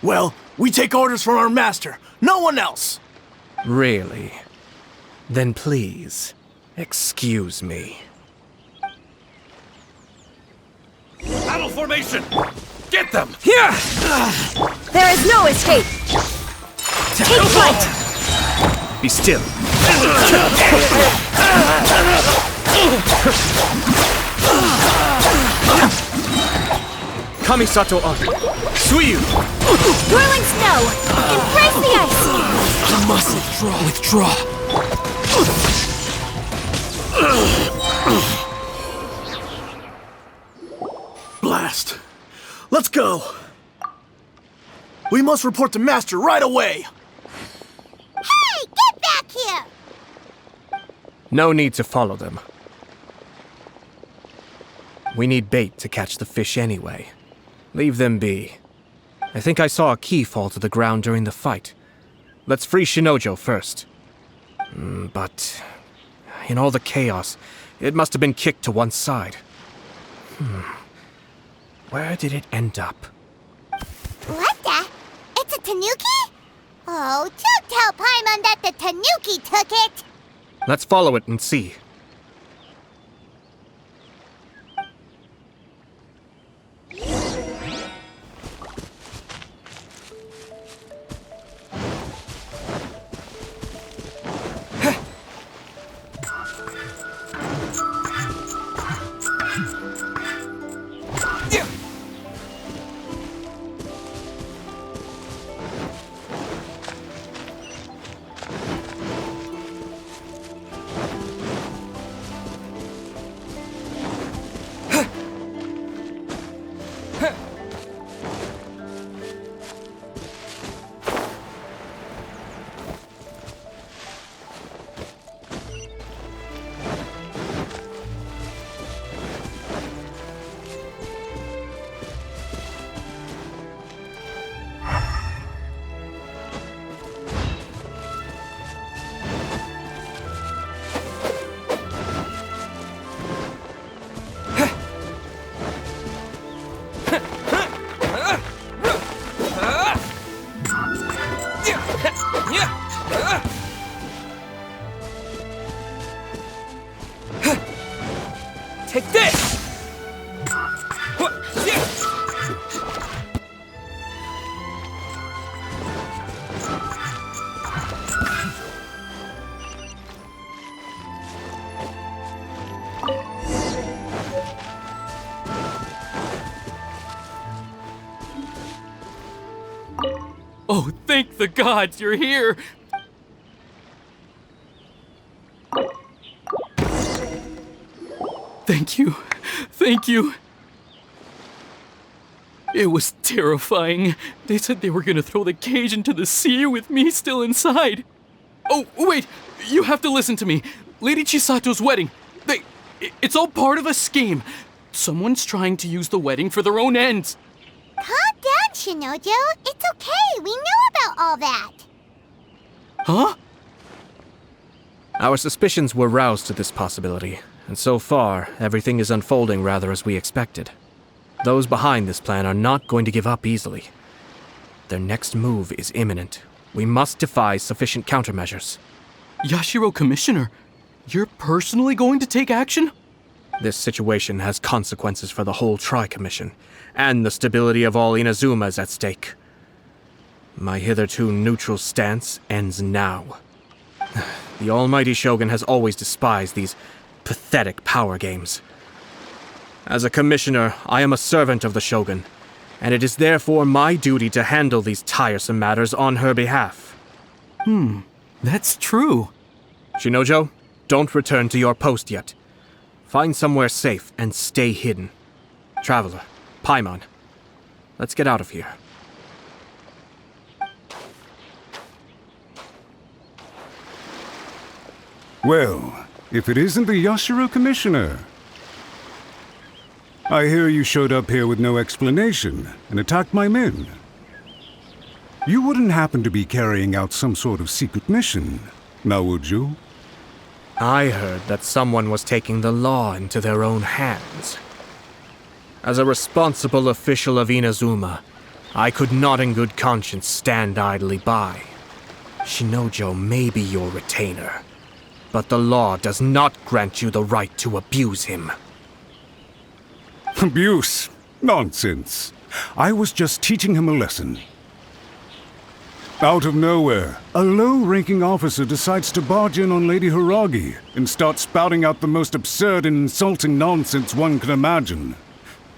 Well, we take orders from our master, no one else. Really? Then please, excuse me. Battle formation! Get them! Here! There is no escape! Take flight! Be still. Kamisato on. Suiyu! Whirling snow! Embrace the ice! I must withdraw. Blast. Let's go. We must report to Master right away. Hey, get back here! No need to follow them. We need bait to catch the fish anyway. Leave them be. I think I saw a key fall to the ground during the fight. Let's free Shinojo first. But in all the chaos, it must have been kicked to one side. Where did it end up? What the? It's a tanuki? Oh, don't tell Paimon that the tanuki took it! Let's follow it and see. Take this! Thank the gods you're here. Thank you. Thank you. It was terrifying. They said they were gonna throw the cage into the sea with me still inside. Oh, wait! You have to listen to me. Lady Chisato's wedding. It's all part of a scheme. Someone's trying to use the wedding for their own ends. Calm down, Shinojo. It's okay. We knew about all that. Huh? Our suspicions were roused to this possibility, and so far, everything is unfolding rather as we expected. Those behind this plan are not going to give up easily. Their next move is imminent. We must devise sufficient countermeasures. Yashiro Commissioner, you're personally going to take action? This situation has consequences for the whole Tri-Commission, and the stability of all Inazuma is at stake. My hitherto neutral stance ends now. The almighty Shogun has always despised these pathetic power games. As a commissioner, I am a servant of the Shogun, and it is therefore my duty to handle these tiresome matters on her behalf. That's true. Shinojo, don't return to your post yet. Find somewhere safe and stay hidden. Traveler, Paimon, let's get out of here. Well, if it isn't the Yashiro Commissioner. I hear you showed up here with no explanation and attacked my men. You wouldn't happen to be carrying out some sort of secret mission, now would you? I heard that someone was taking the law into their own hands. As a responsible official of Inazuma, I could not in good conscience stand idly by. Shinojo may be your retainer, but the law does not grant you the right to abuse him. Abuse? Nonsense. I was just teaching him a lesson. Out of nowhere, a low-ranking officer decides to barge in on Lady Hiragi and start spouting out the most absurd and insulting nonsense one can imagine.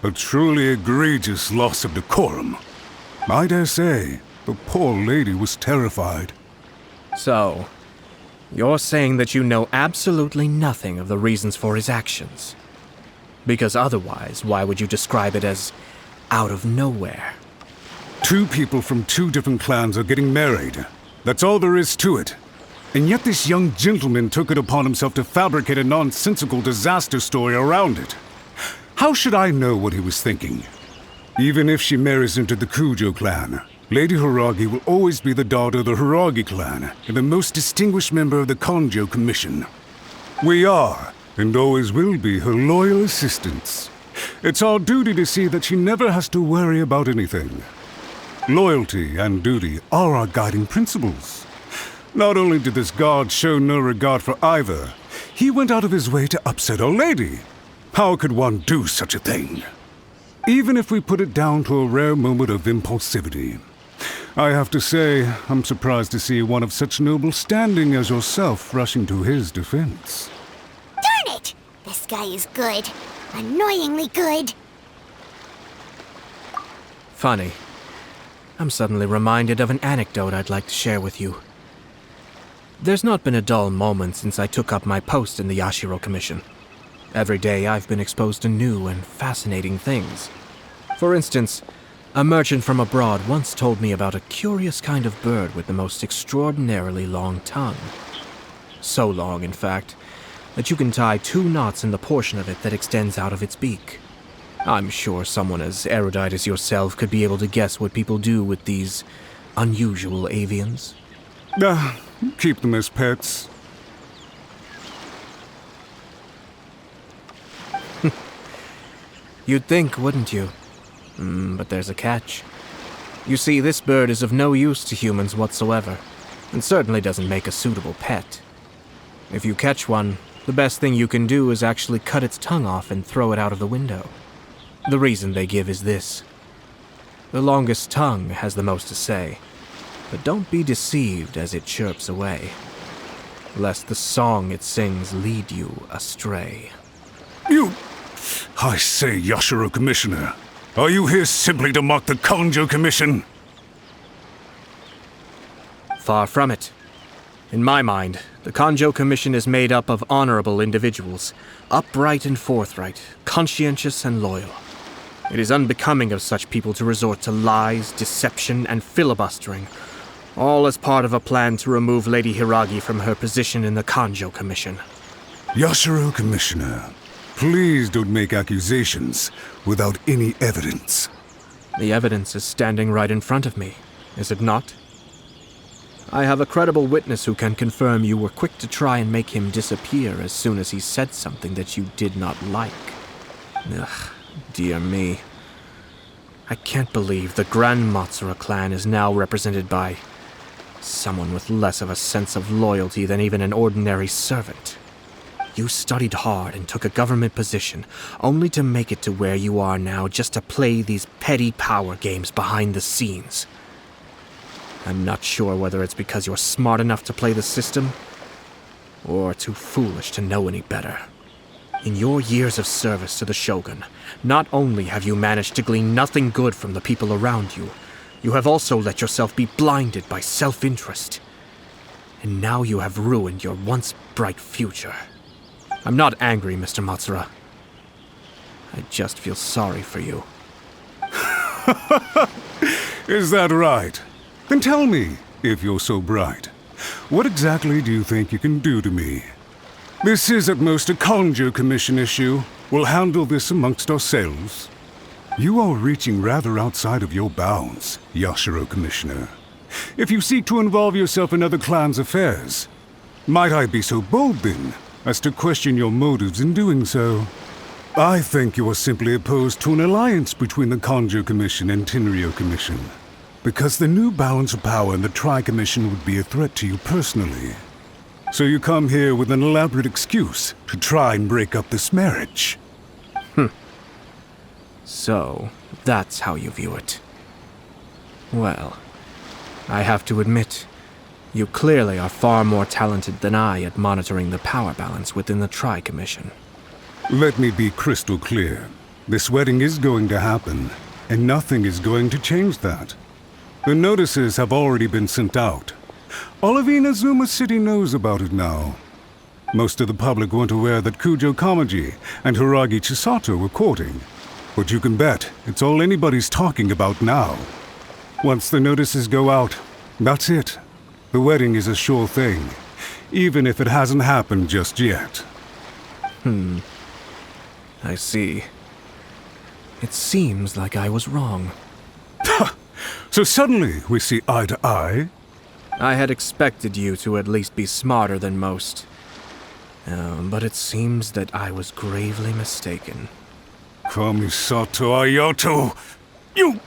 A truly egregious loss of decorum. I dare say, the poor lady was terrified. So, you're saying that you know absolutely nothing of the reasons for his actions? Because otherwise, why would you describe it as out of nowhere? Two people from two different clans are getting married. That's all there is to it. And yet this young gentleman took it upon himself to fabricate a nonsensical disaster story around it. How should I know what he was thinking? Even if she marries into the Kujo clan, Lady Hiragi will always be the daughter of the Hiragi clan and the most distinguished member of the Konjo Commission. We are, and always will be, her loyal assistants. It's our duty to see that she never has to worry about anything. Loyalty and duty are our guiding principles. Not only did this guard show no regard for either, he went out of his way to upset our lady. How could one do such a thing? Even if we put it down to a rare moment of impulsivity. I have to say, I'm surprised to see one of such noble standing as yourself rushing to his defense. Darn it! This guy is good. Annoyingly good. Funny. I'm suddenly reminded of an anecdote I'd like to share with you. There's not been a dull moment since I took up my post in the Yashiro Commission. Every day I've been exposed to new and fascinating things. For instance, a merchant from abroad once told me about a curious kind of bird with the most extraordinarily long tongue. So long, in fact, that you can tie 2 knots in the portion of it that extends out of its beak. I'm sure someone as erudite as yourself could be able to guess what people do with these unusual avians. Keep them as pets. You'd think, wouldn't you? But there's a catch. You see, this bird is of no use to humans whatsoever, and certainly doesn't make a suitable pet. If you catch one, the best thing you can do is actually cut its tongue off and throw it out of the window. The reason they give is this. The longest tongue has the most to say, but don't be deceived as it chirps away, lest the song it sings lead you astray. I say, Yashiro Commissioner, are you here simply to mock the Konjo Commission? Far from it. In my mind, the Kanjo Commission is made up of honorable individuals, upright and forthright, conscientious and loyal. It is unbecoming of such people to resort to lies, deception, and filibustering, all as part of a plan to remove Lady Hiragi from her position in the Kanjo Commission. Yashiro, Commissioner, please don't make accusations without any evidence. The evidence is standing right in front of me, is it not? I have a credible witness who can confirm you were quick to try and make him disappear as soon as he said something that you did not like. Ugh, dear me. I can't believe the Grand Matsura clan is now represented by someone with less of a sense of loyalty than even an ordinary servant. You studied hard and took a government position, only to make it to where you are now just to play these petty power games behind the scenes. I'm not sure whether it's because you're smart enough to play the system, or too foolish to know any better. In your years of service to the Shogun, not only have you managed to glean nothing good from the people around you, you have also let yourself be blinded by self-interest. And now you have ruined your once bright future. I'm not angry, Mr. Matsura. I just feel sorry for you. Is that right? Then tell me, if you're so bright, what exactly do you think you can do to me? This is at most a Kanjo Commission issue. We'll handle this amongst ourselves. You are reaching rather outside of your bounds, Yashiro, Commissioner. If you seek to involve yourself in other clans' affairs, might I be so bold then, as to question your motives in doing so? I think you are simply opposed to an alliance between the Kanjo Commission and Tenryo Commission, because the new balance of power in the Tri-Commission would be a threat to you personally. So you come here with an elaborate excuse to try and break up this marriage. So, that's how you view it. Well, I have to admit, you clearly are far more talented than I at monitoring the power balance within the Tri-Commission. Let me be crystal clear. This wedding is going to happen, and nothing is going to change that. The notices have already been sent out. All of Inazuma City knows about it now. Most of the public weren't aware that Kujo Kamaji and Hiragi Chisato were courting. But you can bet it's all anybody's talking about now. Once the notices go out, that's it. The wedding is a sure thing, even if it hasn't happened just yet. I see. It seems like I was wrong. So suddenly we see eye to eye? I had expected you to at least be smarter than most. But it seems that I was gravely mistaken. Kamisato Ayato! You...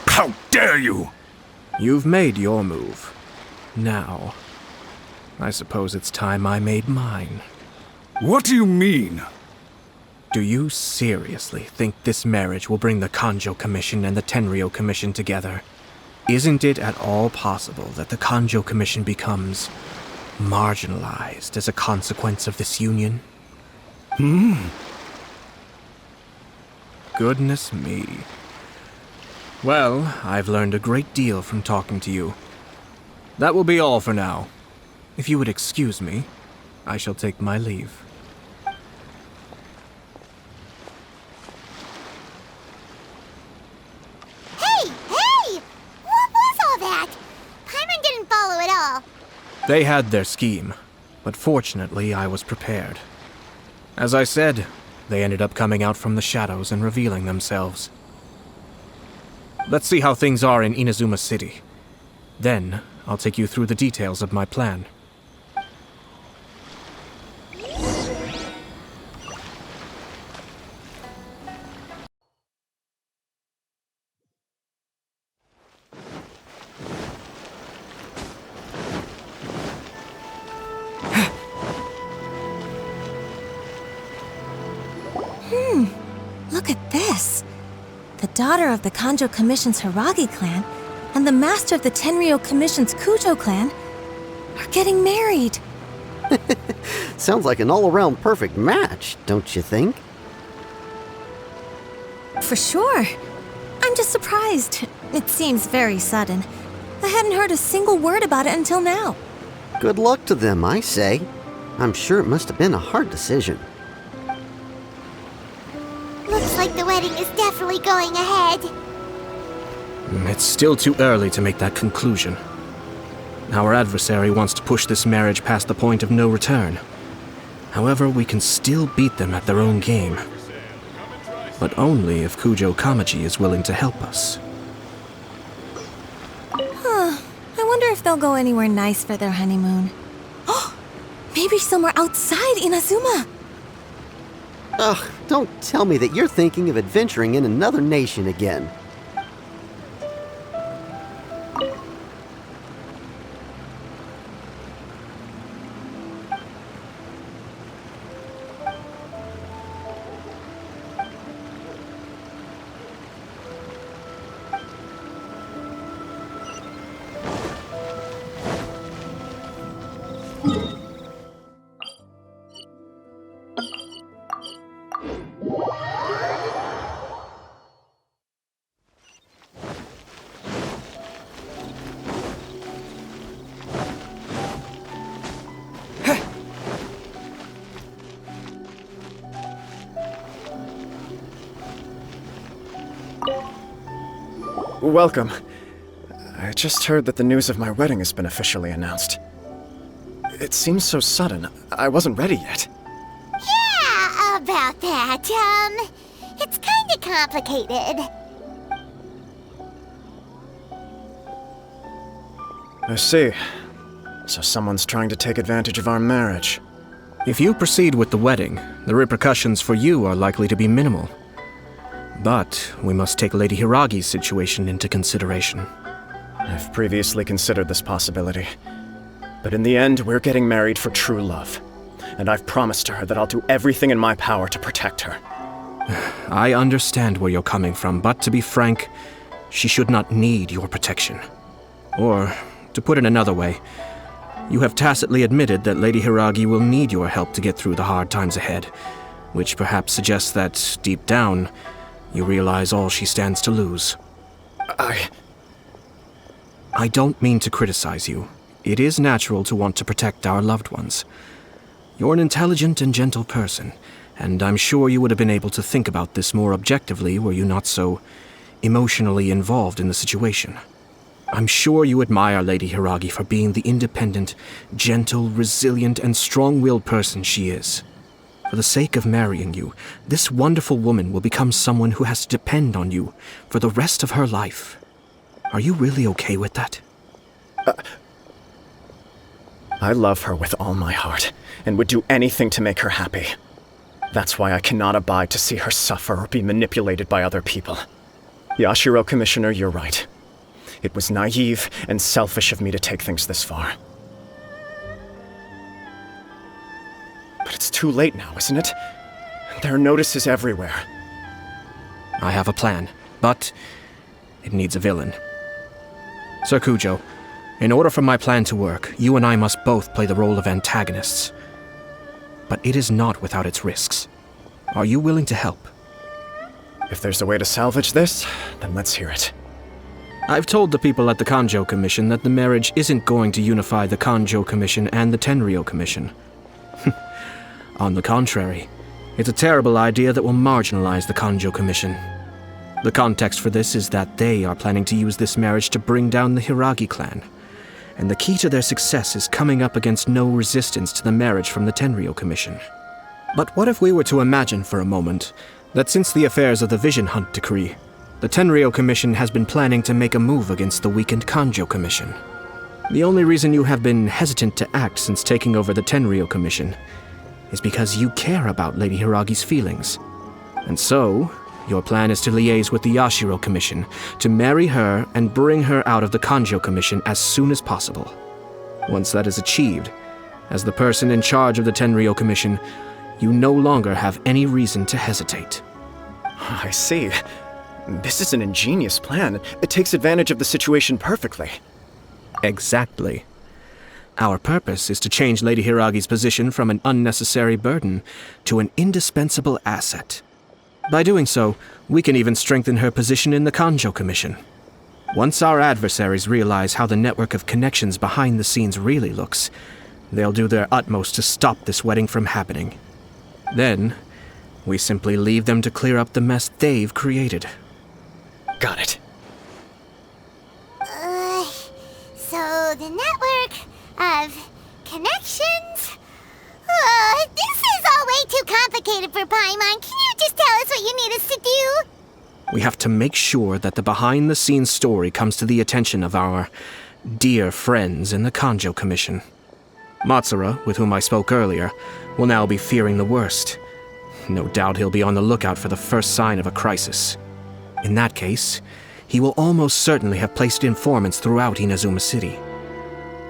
How dare you! You've made your move. Now, I suppose it's time I made mine. What do you mean? Do you seriously think this marriage will bring the Kanjo Commission and the Tenryo Commission together? Isn't it at all possible that the Kanjo Commission becomes marginalized as a consequence of this union? Goodness me. Well, I've learned a great deal from talking to you. That will be all for now. If you would excuse me, I shall take my leave. Hey! What was all that? Paimon didn't follow at all. They had their scheme, but fortunately I was prepared. As I said, they ended up coming out from the shadows and revealing themselves. Let's see how things are in Inazuma City. Then, I'll take you through the details of my plan. Look at this. The daughter of the Kanjo Commission's Hiragi clan and the master of the Tenryo Commission's Kujo clan are getting married. Sounds like an all-around perfect match, don't you think? For sure. I'm just surprised. It seems very sudden, I hadn't heard a single word about it until now. Good luck to them, I say. I'm sure it must have been a hard decision. Looks like the wedding is definitely going ahead. It's still too early to make that conclusion. Our adversary wants to push this marriage past the point of no return. However, we can still beat them at their own game. But only if Kujo Kamaji is willing to help us. I wonder if they'll go anywhere nice for their honeymoon. Oh, maybe somewhere outside Inazuma. Ugh, don't tell me that you're thinking of adventuring in another nation again. Welcome. I just heard that the news of my wedding has been officially announced. It seems so sudden. I wasn't ready yet. Yeah, about that. It's kinda complicated. I see. So someone's trying to take advantage of our marriage. If you proceed with the wedding, the repercussions for you are likely to be minimal. But we must take Lady Hiragi's situation into consideration. I've previously considered this possibility. But in the end, we're getting married for true love. And I've promised her that I'll do everything in my power to protect her. I understand where you're coming from, but to be frank, she should not need your protection. Or, to put it another way, you have tacitly admitted that Lady Hiragi will need your help to get through the hard times ahead, which perhaps suggests that, deep down, you realize all she stands to lose. I don't mean to criticize you. It is natural to want to protect our loved ones. You're an intelligent and gentle person, and I'm sure you would have been able to think about this more objectively were you not so emotionally involved in the situation. I'm sure you admire Lady Hiragi for being the independent, gentle, resilient, and strong-willed person she is. For the sake of marrying you, this wonderful woman will become someone who has to depend on you for the rest of her life. Are you really okay with that? I love her with all my heart, and would do anything to make her happy. That's why I cannot abide to see her suffer or be manipulated by other people. Yashiro, Commissioner, you're right. It was naive and selfish of me to take things this far. But it's too late now, isn't it? There are notices everywhere. I have a plan, but it needs a villain. Sir Kujo, in order for my plan to work, you and I must both play the role of antagonists. But it is not without its risks. Are you willing to help? If there's a way to salvage this, then let's hear it. I've told the people at the Kanjo Commission that the marriage isn't going to unify the Kanjo Commission and the Tenryou Commission. On the contrary, it's a terrible idea that will marginalize the Kanjo Commission. The context for this is that they are planning to use this marriage to bring down the Hiragi clan, and the key to their success is coming up against no resistance to the marriage from the Tenryou Commission. But what if we were to imagine for a moment that since the affairs of the Vision Hunt Decree, the Tenryou Commission has been planning to make a move against the weakened Kanjo Commission? The only reason you have been hesitant to act since taking over the Tenryou Commission is because you care about Lady Hiragi's feelings. And so, your plan is to liaise with the Yashiro Commission, to marry her and bring her out of the Kanjo Commission as soon as possible. Once that is achieved, as the person in charge of the Tenryou Commission, you no longer have any reason to hesitate. I see. This is an ingenious plan. It takes advantage of the situation perfectly. Exactly. Our purpose is to change Lady Hiragi's position from an unnecessary burden to an indispensable asset. By doing so, we can even strengthen her position in the Kanjo Commission. Once our adversaries realize how the network of connections behind the scenes really looks, they'll do their utmost to stop this wedding from happening. Then, we simply leave them to clear up the mess they've created. Got it. So the network of connections? This is all way too complicated for Paimon. Can you just tell us what you need us to do? We have to make sure that the behind-the-scenes story comes to the attention of our dear friends in the Kanjo Commission. Matsura, with whom I spoke earlier, will now be fearing the worst. No doubt he'll be on the lookout for the first sign of a crisis. In that case, he will almost certainly have placed informants throughout Inazuma City.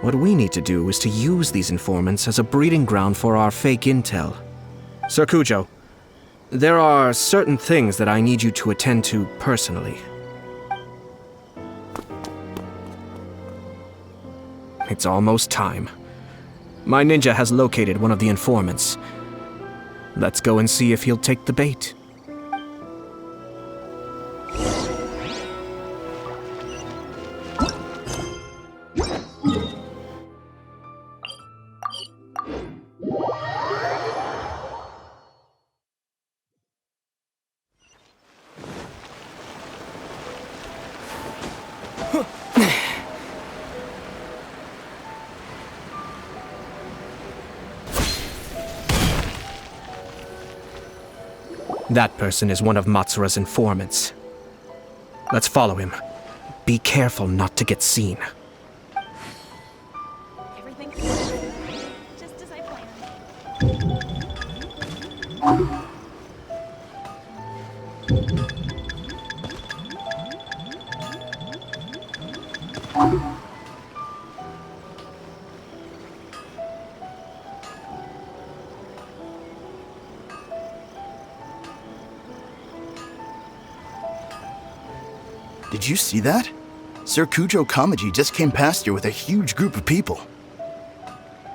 What we need to do is to use these informants as a breeding ground for our fake intel. Sir Kujo, there are certain things that I need you to attend to personally. It's almost time. My ninja has located one of the informants. Let's go and see if he'll take the bait. That person is one of Matsura's informants. Let's follow him. Be careful not to get seen. Everything's just as I planned. Did you see that? Sir Kujo Kamaji just came past here with a huge group of people.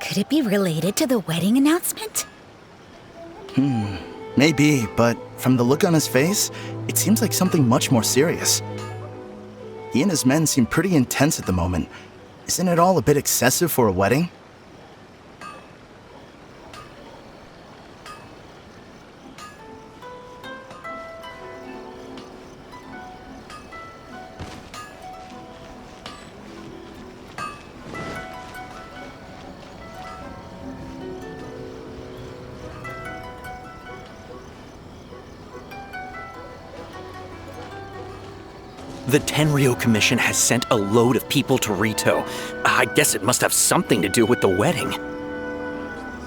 Could it be related to the wedding announcement? Maybe, but from the look on his face, it seems like something much more serious. He and his men seem pretty intense at the moment. Isn't it all a bit excessive for a wedding? The Tenryou Commission has sent a load of people to Rito. I guess it must have something to do with the wedding.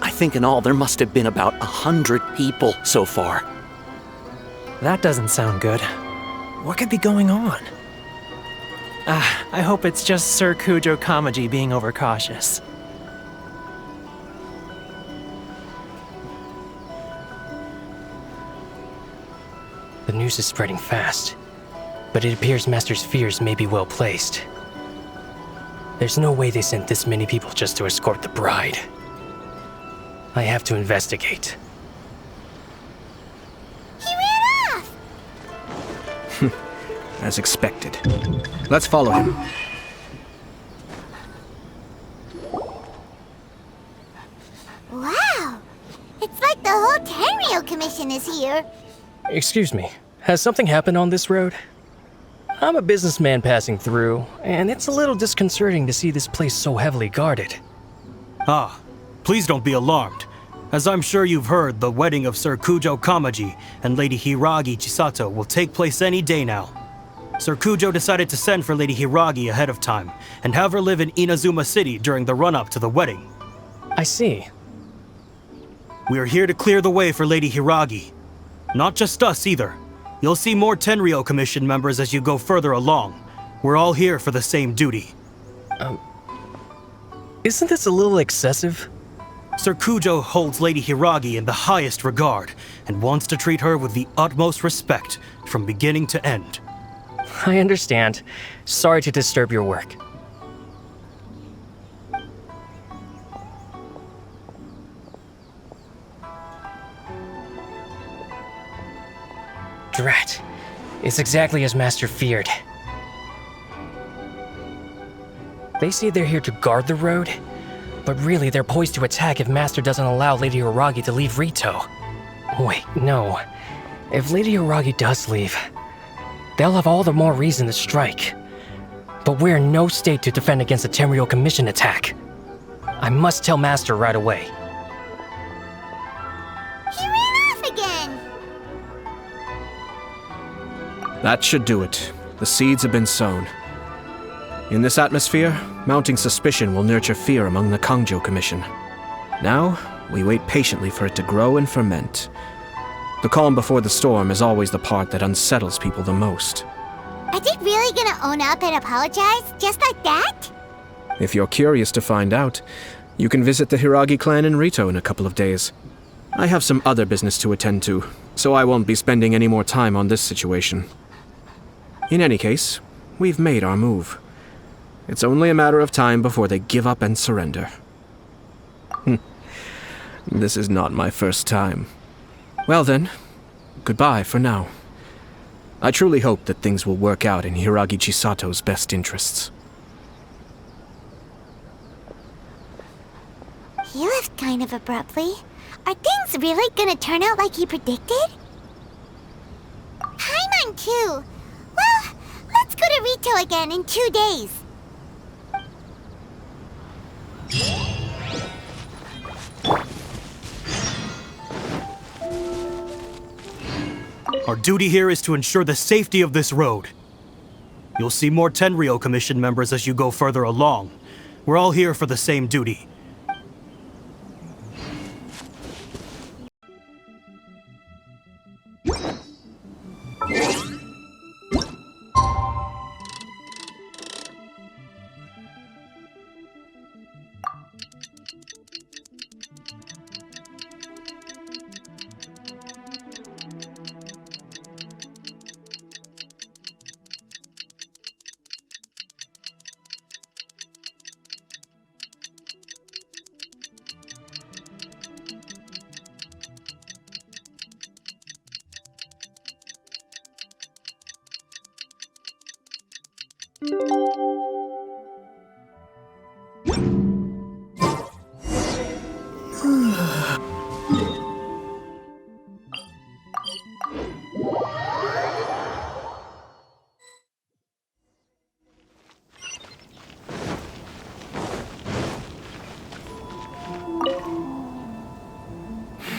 I think in all there must have been about 100 people so far. That doesn't sound good. What could be going on? I hope it's just Sir Kujo Kamaji being overcautious. The news is spreading fast, but it appears Master's fears may be well placed. There's no way they sent this many people just to escort the bride. I have to investigate. He ran off! As expected. Let's follow him. Wow! It's like the whole Tenryou Commission is here. Excuse me, has something happened on this road? I'm a businessman passing through, and it's a little disconcerting to see this place so heavily guarded. Ah, please don't be alarmed. As I'm sure you've heard, the wedding of Sir Kujo Kamaji and Lady Hiragi Chisato will take place any day now. Sir Kujo decided to send for Lady Hiragi ahead of time and have her live in Inazuma City during the run-up to the wedding. I see. We are here to clear the way for Lady Hiragi. Not just us either. You'll see more Tenryou Commission members as you go further along. We're all here for the same duty. Isn't this a little excessive? Sir Kujo holds Lady Hiragi in the highest regard and wants to treat her with the utmost respect from beginning to end. I understand. Sorry to disturb your work. Drat. It's exactly as Master feared. They say they're here to guard the road, but really they're poised to attack if Master doesn't allow Lady Hiragi to leave Rito. Wait, no. If Lady Hiragi does leave, they'll have all the more reason to strike. But we're in no state to defend against a Tenryou Commission attack. I must tell Master right away. He ran off again! That should do it. The seeds have been sown. In this atmosphere, mounting suspicion will nurture fear among the Kangjo Commission. Now, we wait patiently for it to grow and ferment. The calm before the storm is always the part that unsettles people the most. Are they really gonna own up and apologize, just like that? If you're curious to find out, you can visit the Hiragi clan in Rito in a couple of days. I have some other business to attend to, so I won't be spending any more time on this situation. In any case, we've made our move. It's only a matter of time before they give up and surrender. This is not my first time. Well then, goodbye for now. I truly hope that things will work out in Hiragi Chisato's best interests. He left kind of abruptly. Are things really gonna turn out like he predicted? Paimon too. Well, let's go to Rito again in 2 days. Our duty here is to ensure the safety of this road. You'll see more Tenryou Commission members as you go further along. We're all here for the same duty.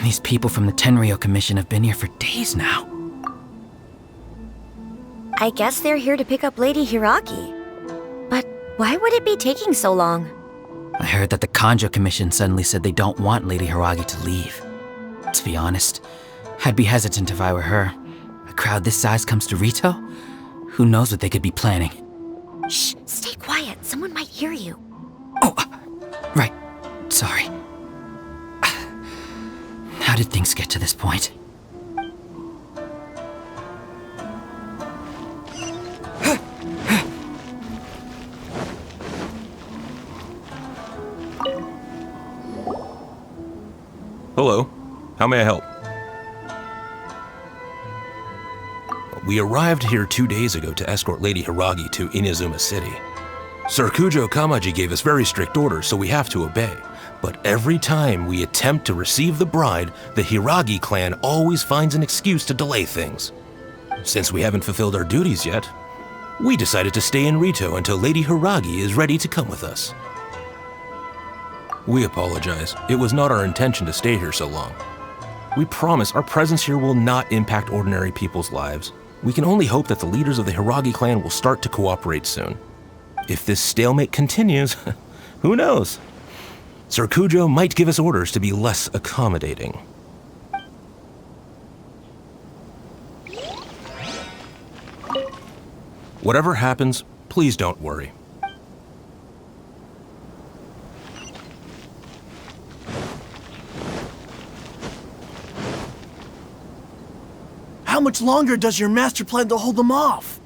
These people from the Tenryou Commission have been here for days now. I guess they're here to pick up Lady Hiragi. But why would it be taking so long? I heard that the Kangjo Commission suddenly said they don't want Lady Hiragi to leave. To be honest, I'd be hesitant if I were her. A crowd this size comes to Rito? Who knows what they could be planning? Shh, stay quiet. Someone might hear you. Oh, right. Sorry. How did things get to this point? Hello. How may I help? We arrived here 2 days ago to escort Lady Hiragi to Inazuma City. Sir Kujo Kamaji gave us very strict orders, so we have to obey. But every time we attempt to receive the bride, the Hiragi clan always finds an excuse to delay things. Since we haven't fulfilled our duties yet, we decided to stay in Rito until Lady Hiragi is ready to come with us. We apologize. It was not our intention to stay here so long. We promise our presence here will not impact ordinary people's lives. We can only hope that the leaders of the Hiragi clan will start to cooperate soon. If this stalemate continues, who knows? Sir Kujo might give us orders to be less accommodating. Whatever happens, please don't worry. How much longer does your master plan to hold them off?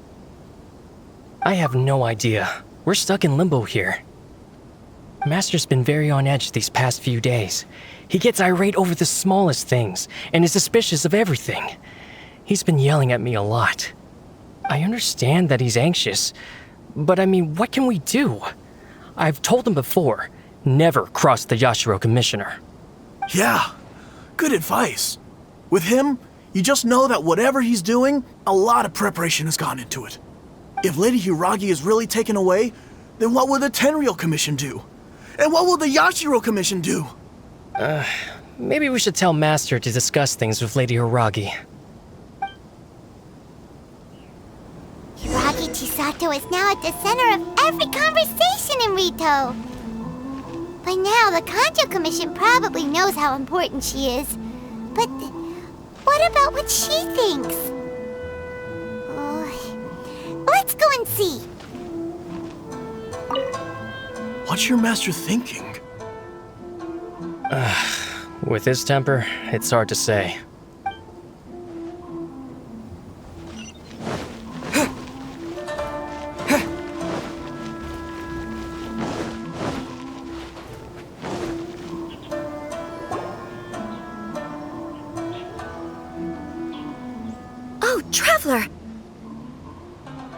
I have no idea. We're stuck in limbo here. Master's been very on edge these past few days. He gets irate over the smallest things, and is suspicious of everything. He's been yelling at me a lot. I understand that he's anxious, but I mean, what can we do? I've told him before, never cross the Yashiro Commissioner. Yeah, good advice. With him, you just know that whatever he's doing, a lot of preparation has gone into it. If Lady Hiragi is really taken away, then what will the Tenryou Commission do? And what will the Yashiro Commission do? Maybe we should tell Master to discuss things with Lady Hiragi. Hiragi Chisato is now at the center of every conversation in Rito. By now, the Kanjo Commission probably knows how important she is. But what about what she thinks? Let's go and see. What's your master thinking? With his temper, it's hard to say. Oh, Traveler!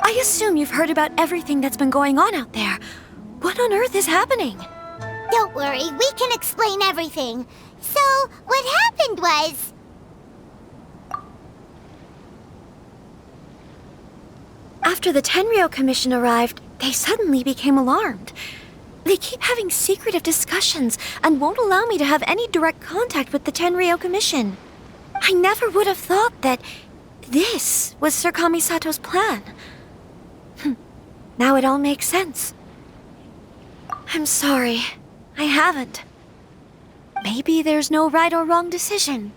I assume you've heard about everything that's been going on out there. What on earth is happening? Don't worry, we can explain everything. So, what happened was... After the Tenryou Commission arrived, they suddenly became alarmed. They keep having secretive discussions and won't allow me to have any direct contact with the Tenryou Commission. I never would have thought that this was Sir Kamisato's plan. Now it all makes sense. I'm sorry. I haven't. Maybe there's no right or wrong decision.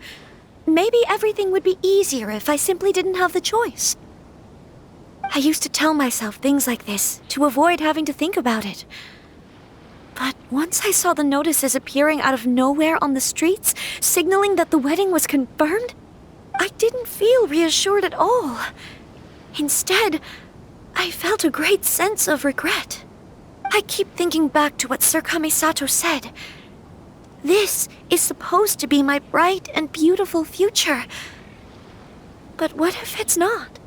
Maybe everything would be easier if I simply didn't have the choice. I used to tell myself things like this to avoid having to think about it. But once I saw the notices appearing out of nowhere on the streets, signaling that the wedding was confirmed, I didn't feel reassured at all. Instead, I felt a great sense of regret. I keep thinking back to what Sir Kamisato said. This is supposed to be my bright and beautiful future. But what if it's not?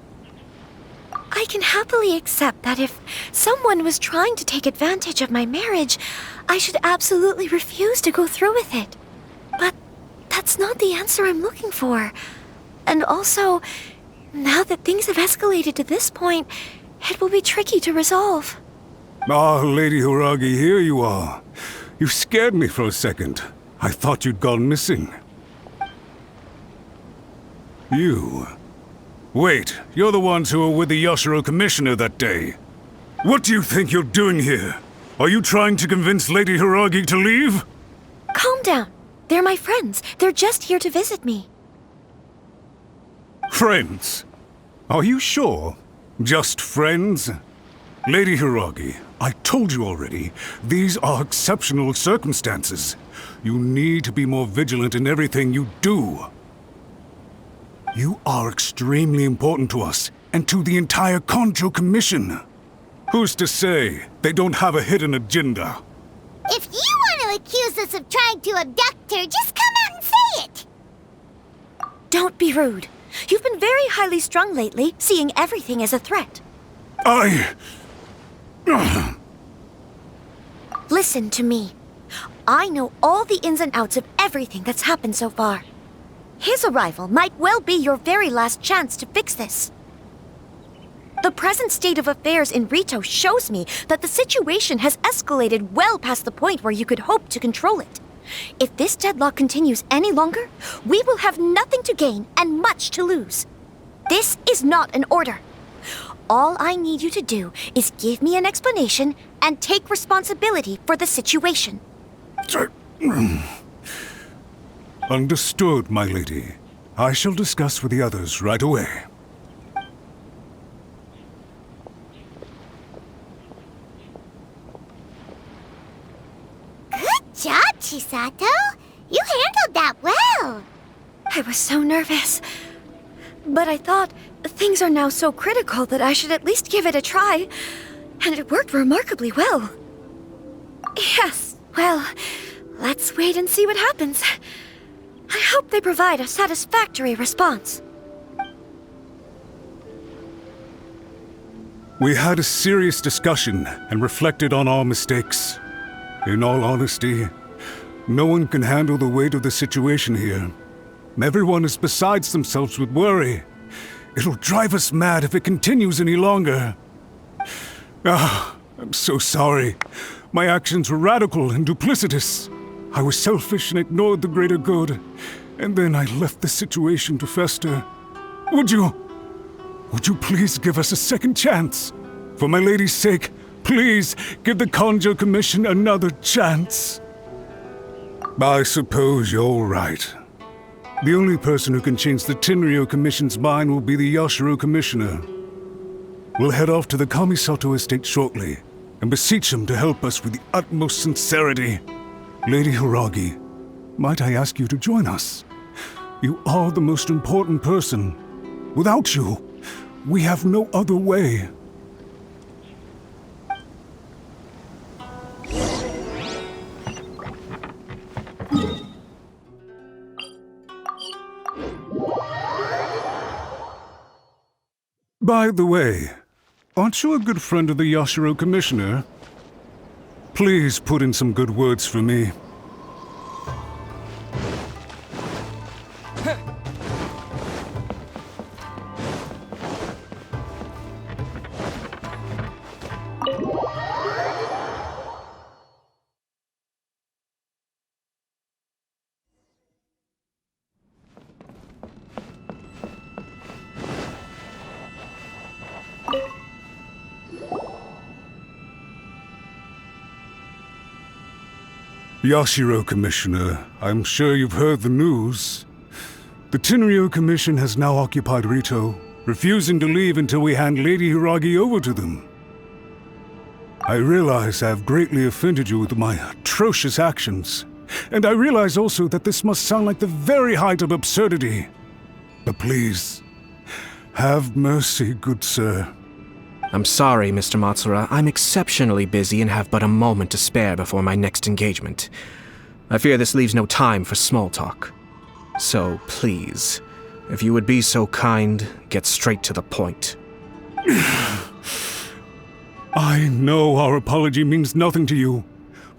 I can happily accept that if someone was trying to take advantage of my marriage, I should absolutely refuse to go through with it. But that's not the answer I'm looking for. And also, now that things have escalated to this point, it will be tricky to resolve. Ah, Lady Hiragi, here you are. You scared me for a second. I thought you'd gone missing. You... Wait, you're the ones who were with the Yashiro Commissioner that day. What do you think you're doing here? Are you trying to convince Lady Hiragi to leave? Calm down. They're my friends. They're just here to visit me. Friends? Are you sure? Just friends? Lady Hiragi, I told you already, these are exceptional circumstances. You need to be more vigilant in everything you do. You are extremely important to us, and to the entire Kanjo Commission. Who's to say they don't have a hidden agenda? If you want to accuse us of trying to abduct her, just come out and say it! Don't be rude. You've been very highly strung lately, seeing everything as a threat. Listen to me. I know all the ins and outs of everything that's happened so far. His arrival might well be your very last chance to fix this. The present state of affairs in Rito shows me that the situation has escalated well past the point where you could hope to control it. If this deadlock continues any longer, we will have nothing to gain and much to lose. This is not an order. All I need you to do is give me an explanation and take responsibility for the situation. Understood, my lady. I shall discuss with the others right away. Good job, Chisato. You handled that well. I was so nervous. But I thought things are now so critical that I should at least give it a try. And it worked remarkably well. Yes, well, let's wait and see what happens. I hope they provide a satisfactory response. We had a serious discussion and reflected on our mistakes. In all honesty, no one can handle the weight of the situation here. Everyone is besides themselves with worry. It'll drive us mad if it continues any longer. I'm so sorry. My actions were radical and duplicitous. I was selfish and ignored the greater good. And then I left the situation to fester. Would you please give us a second chance? For my lady's sake, please give the Conjo Commission another chance. I suppose you're right. The only person who can change the Tenryou Commission's mind will be the Yashiro Commissioner. We'll head off to the Kamisato estate shortly and beseech him to help us with the utmost sincerity. Lady Hiragi, might I ask you to join us? You are the most important person. Without you, we have no other way. By the way, aren't you a good friend of the Yashiro Commissioner? Please put in some good words for me. Yashiro Commissioner, I'm sure you've heard the news. The Tenryou Commission has now occupied Rito, refusing to leave until we hand Lady Hiragi over to them. I realize I have greatly offended you with my atrocious actions, and I realize also that this must sound like the very height of absurdity. But please, have mercy, good sir. I'm sorry, Mr. Matsura. I'm exceptionally busy and have but a moment to spare before my next engagement. I fear this leaves no time for small talk. So, please, if you would be so kind, get straight to the point. I know our apology means nothing to you,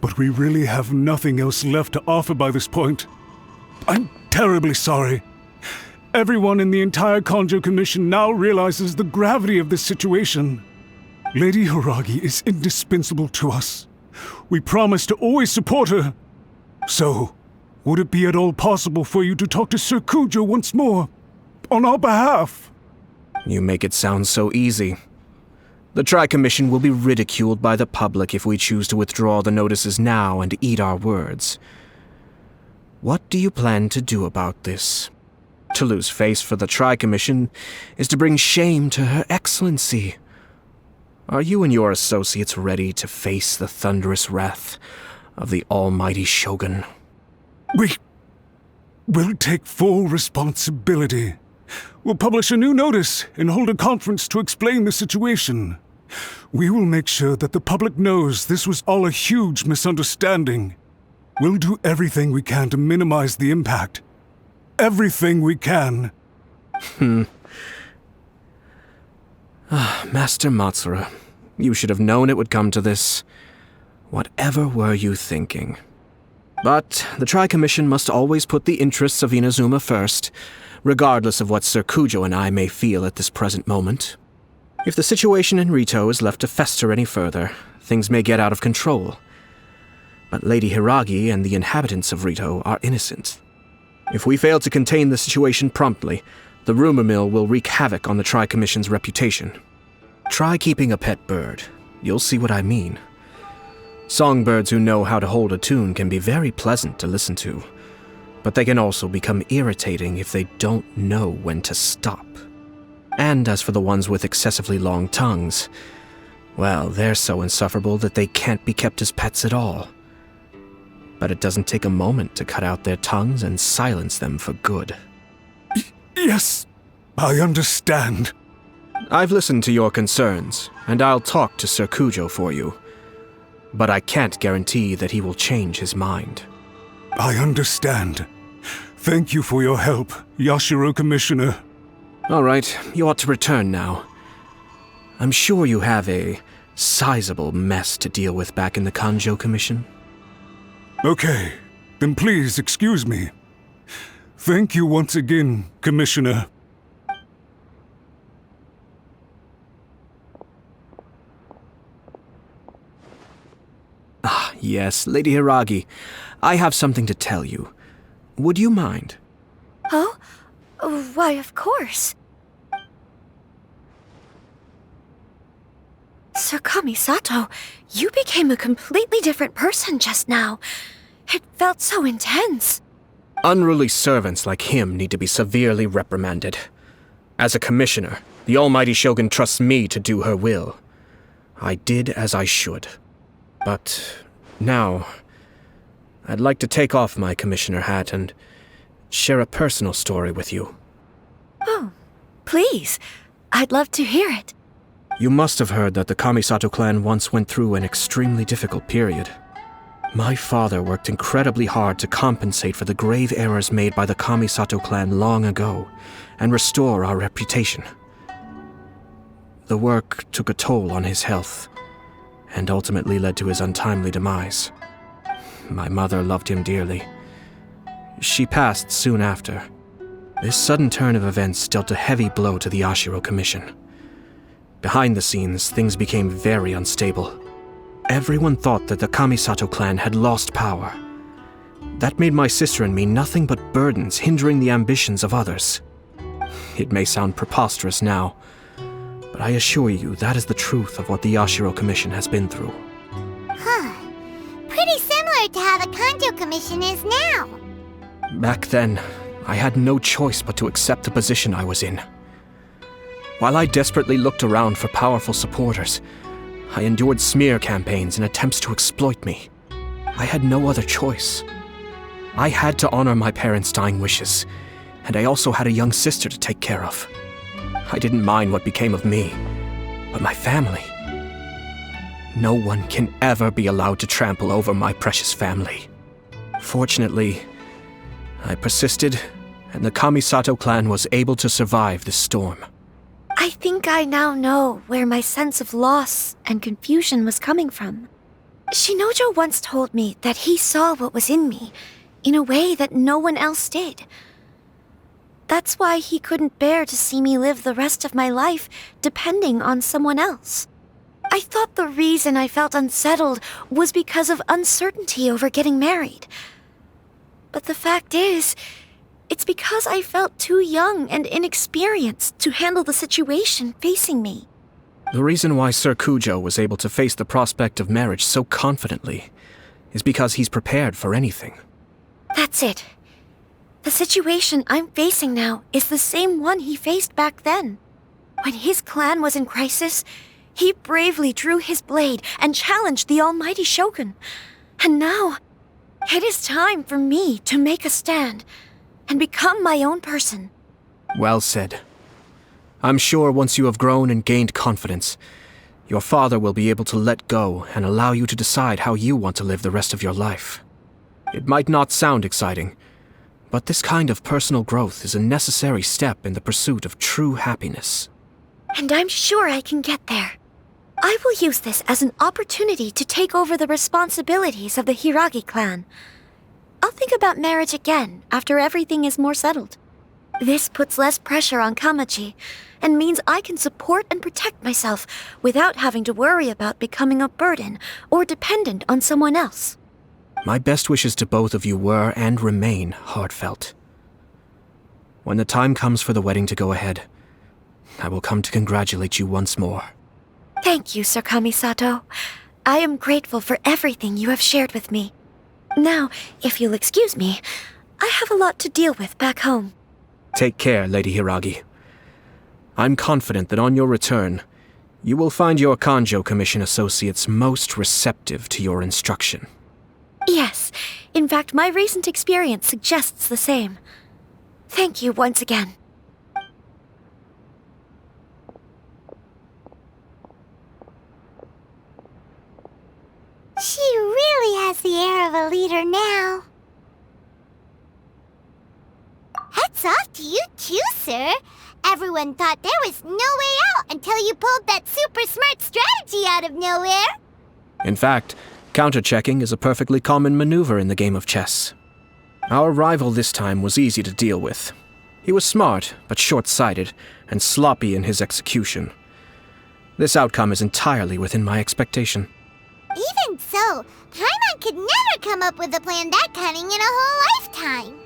but we really have nothing else left to offer by this point. I'm terribly sorry. Everyone in the entire Conjo Commission now realizes the gravity of this situation. Lady Hiragi is indispensable to us. We promise to always support her. So, would it be at all possible for you to talk to Sir Kujo once more, on our behalf? You make it sound so easy. The Tri-Commission will be ridiculed by the public if we choose to withdraw the notices now and eat our words. What do you plan to do about this? To lose face for the Tri-Commission is to bring shame to Her Excellency. Are you and your associates ready to face the thunderous wrath of the almighty Shogun? We'll take full responsibility. We'll publish a new notice and hold a conference to explain the situation. We will make sure that the public knows this was all a huge misunderstanding. We'll do everything we can to minimize the impact. Everything we can. Master Matsura, you should have known it would come to this. Whatever were you thinking? But the Tri-Commission must always put the interests of Inazuma first, regardless of what Sir Kujo and I may feel at this present moment. If the situation in Rito is left to fester any further, things may get out of control. But Lady Hiragi and the inhabitants of Rito are innocent. If we fail to contain the situation promptly, the rumor mill will wreak havoc on the Tri-Commission's reputation. Try keeping a pet bird. You'll see what I mean. Songbirds who know how to hold a tune can be very pleasant to listen to, but they can also become irritating if they don't know when to stop. And as for the ones with excessively long tongues, well, they're so insufferable that they can't be kept as pets at all. But it doesn't take a moment to cut out their tongues and silence them for good. Yes, I understand. I've listened to your concerns, and I'll talk to Sir Kujo for you. But I can't guarantee that he will change his mind. I understand. Thank you for your help, Yashiro Commissioner. All right, you ought to return now. I'm sure you have a sizable mess to deal with back in the Kanjo Commission. Okay, then please excuse me. Thank you once again, Commissioner. Ah, yes, Lady Hiragi. I have something to tell you. Would you mind? Oh? Why, of course. Sir Kamisato, you became a completely different person just now. It felt so intense. Unruly servants like him need to be severely reprimanded. As a commissioner, the almighty shogun trusts me to do her will. I did as I should. But now, I'd like to take off my commissioner hat and share a personal story with you. Oh, please. I'd love to hear it. You must have heard that the Kamisato clan once went through an extremely difficult period. My father worked incredibly hard to compensate for the grave errors made by the Kamisato clan long ago and restore our reputation. The work took a toll on his health and ultimately led to his untimely demise. My mother loved him dearly. She passed soon after. This sudden turn of events dealt a heavy blow to the Ashiro Commission. Behind the scenes, things became very unstable. Everyone thought that the Kamisato clan had lost power. That made my sister and me nothing but burdens hindering the ambitions of others. It may sound preposterous now, but I assure you that is the truth of what the Ashiro Commission has been through. Huh. Pretty similar to how the Kanjo Commission is now. Back then, I had no choice but to accept the position I was in. While I desperately looked around for powerful supporters, I endured smear campaigns and attempts to exploit me. I had no other choice. I had to honor my parents' dying wishes, and I also had a young sister to take care of. I didn't mind what became of me, but my family. No one can ever be allowed to trample over my precious family. Fortunately, I persisted, and the Kamisato clan was able to survive this storm. I think I now know where my sense of loss and confusion was coming from. Shinojo once told me that he saw what was in me in a way that no one else did. That's why he couldn't bear to see me live the rest of my life depending on someone else. I thought the reason I felt unsettled was because of uncertainty over getting married. But the fact is, it's because I felt too young and inexperienced to handle the situation facing me. The reason why Sir Kujo was able to face the prospect of marriage so confidently is because he's prepared for anything. That's it. The situation I'm facing now is the same one he faced back then. When his clan was in crisis, he bravely drew his blade and challenged the almighty shogun. And now, it is time for me to make a stand and become my own person. Well said. I'm sure once you have grown and gained confidence, your father will be able to let go and allow you to decide how you want to live the rest of your life. It might not sound exciting, but this kind of personal growth is a necessary step in the pursuit of true happiness. And I'm sure I can get there. I will use this as an opportunity to take over the responsibilities of the Hiragi clan. I'll think about marriage again after everything is more settled. This puts less pressure on Kamaji, and means I can support and protect myself without having to worry about becoming a burden or dependent on someone else. My best wishes to both of you were and remain heartfelt. When the time comes for the wedding to go ahead, I will come to congratulate you once more. Thank you, Sir Kamisato. I am grateful for everything you have shared with me. Now, if you'll excuse me, I have a lot to deal with back home. Take care, Lady Hiragi. I'm confident that on your return, you will find your Kanjo Commission associates most receptive to your instruction. Yes, in fact, my recent experience suggests the same. Thank you once again. She really has the air of a leader now. Hats off to you too, sir. Everyone thought there was no way out until you pulled that super smart strategy out of nowhere. In fact, counter-checking is a perfectly common maneuver in the game of chess. Our rival this time was easy to deal with. He was smart, but short-sighted, and sloppy in his execution. This outcome is entirely within my expectation. Even so, Paimon could never come up with a plan that cunning in a whole lifetime.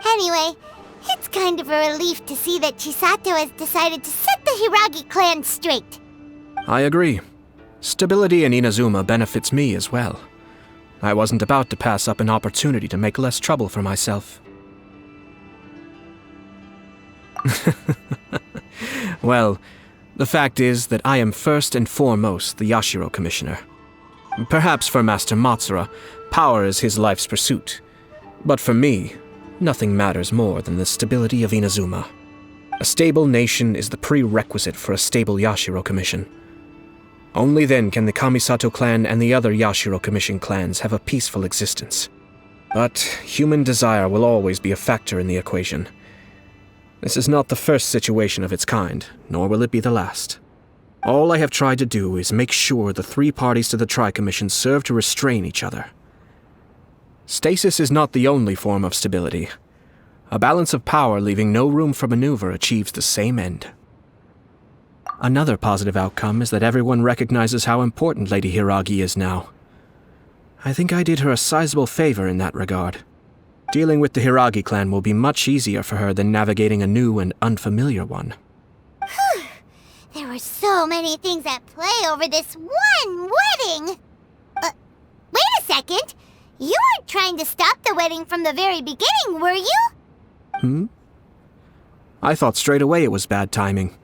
Anyway, it's kind of a relief to see that Chisato has decided to set the Hiragi clan straight. I agree. Stability in Inazuma benefits me as well. I wasn't about to pass up an opportunity to make less trouble for myself. Well, the fact is that I am first and foremost the Yashiro Commissioner. Perhaps for Master Matsura, power is his life's pursuit. But for me, nothing matters more than the stability of Inazuma. A stable nation is the prerequisite for a stable Yashiro Commission. Only then can the Kamisato clan and the other Yashiro Commission clans have a peaceful existence. But human desire will always be a factor in the equation. This is not the first situation of its kind, nor will it be the last. All I have tried to do is make sure the three parties to the Tri-Commission serve to restrain each other. Stasis is not the only form of stability. A balance of power leaving no room for maneuver achieves the same end. Another positive outcome is that everyone recognizes how important Lady Hiragi is now. I think I did her a sizable favor in that regard. Dealing with the Hiragi clan will be much easier for her than navigating a new and unfamiliar one. There were so many things at play over this one wedding! Wait a second! You weren't trying to stop the wedding from the very beginning, were you? I thought straight away it was bad timing.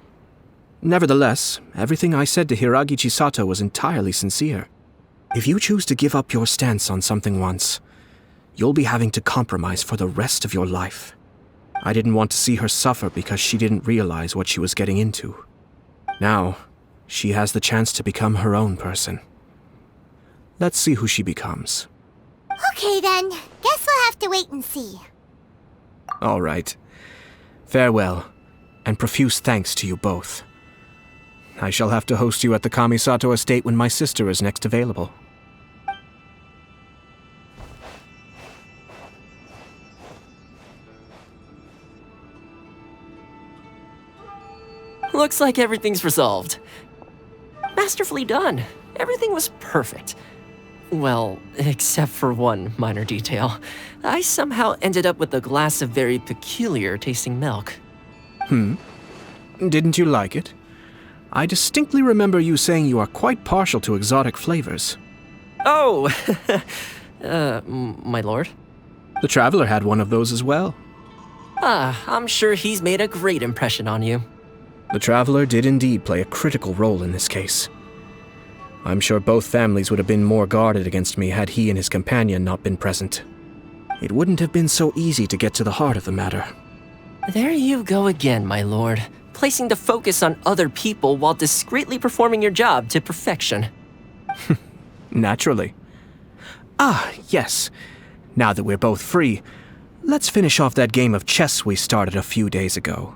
Nevertheless, everything I said to Hiragi Chisato was entirely sincere. If you choose to give up your stance on something once, you'll be having to compromise for the rest of your life. I didn't want to see her suffer because she didn't realize what she was getting into. Now, she has the chance to become her own person. Let's see who she becomes. Okay then, guess we'll have to wait and see. All right. Farewell, and profuse thanks to you both. I shall have to host you at the Kamisato estate when my sister is next available. Looks like everything's resolved. Masterfully done. Everything was perfect. Well, except for one minor detail. I somehow ended up with a glass of very peculiar tasting milk. Didn't you like it? I distinctly remember you saying you are quite partial to exotic flavors. Oh! My lord? The Traveler had one of those as well. I'm sure he's made a great impression on you. The Traveler did indeed play a critical role in this case. I'm sure both families would have been more guarded against me had he and his companion not been present. It wouldn't have been so easy to get to the heart of the matter. There you go again, my lord. Placing the focus on other people while discreetly performing your job to perfection. Naturally. Yes. Now that we're both free, let's finish off that game of chess we started a few days ago.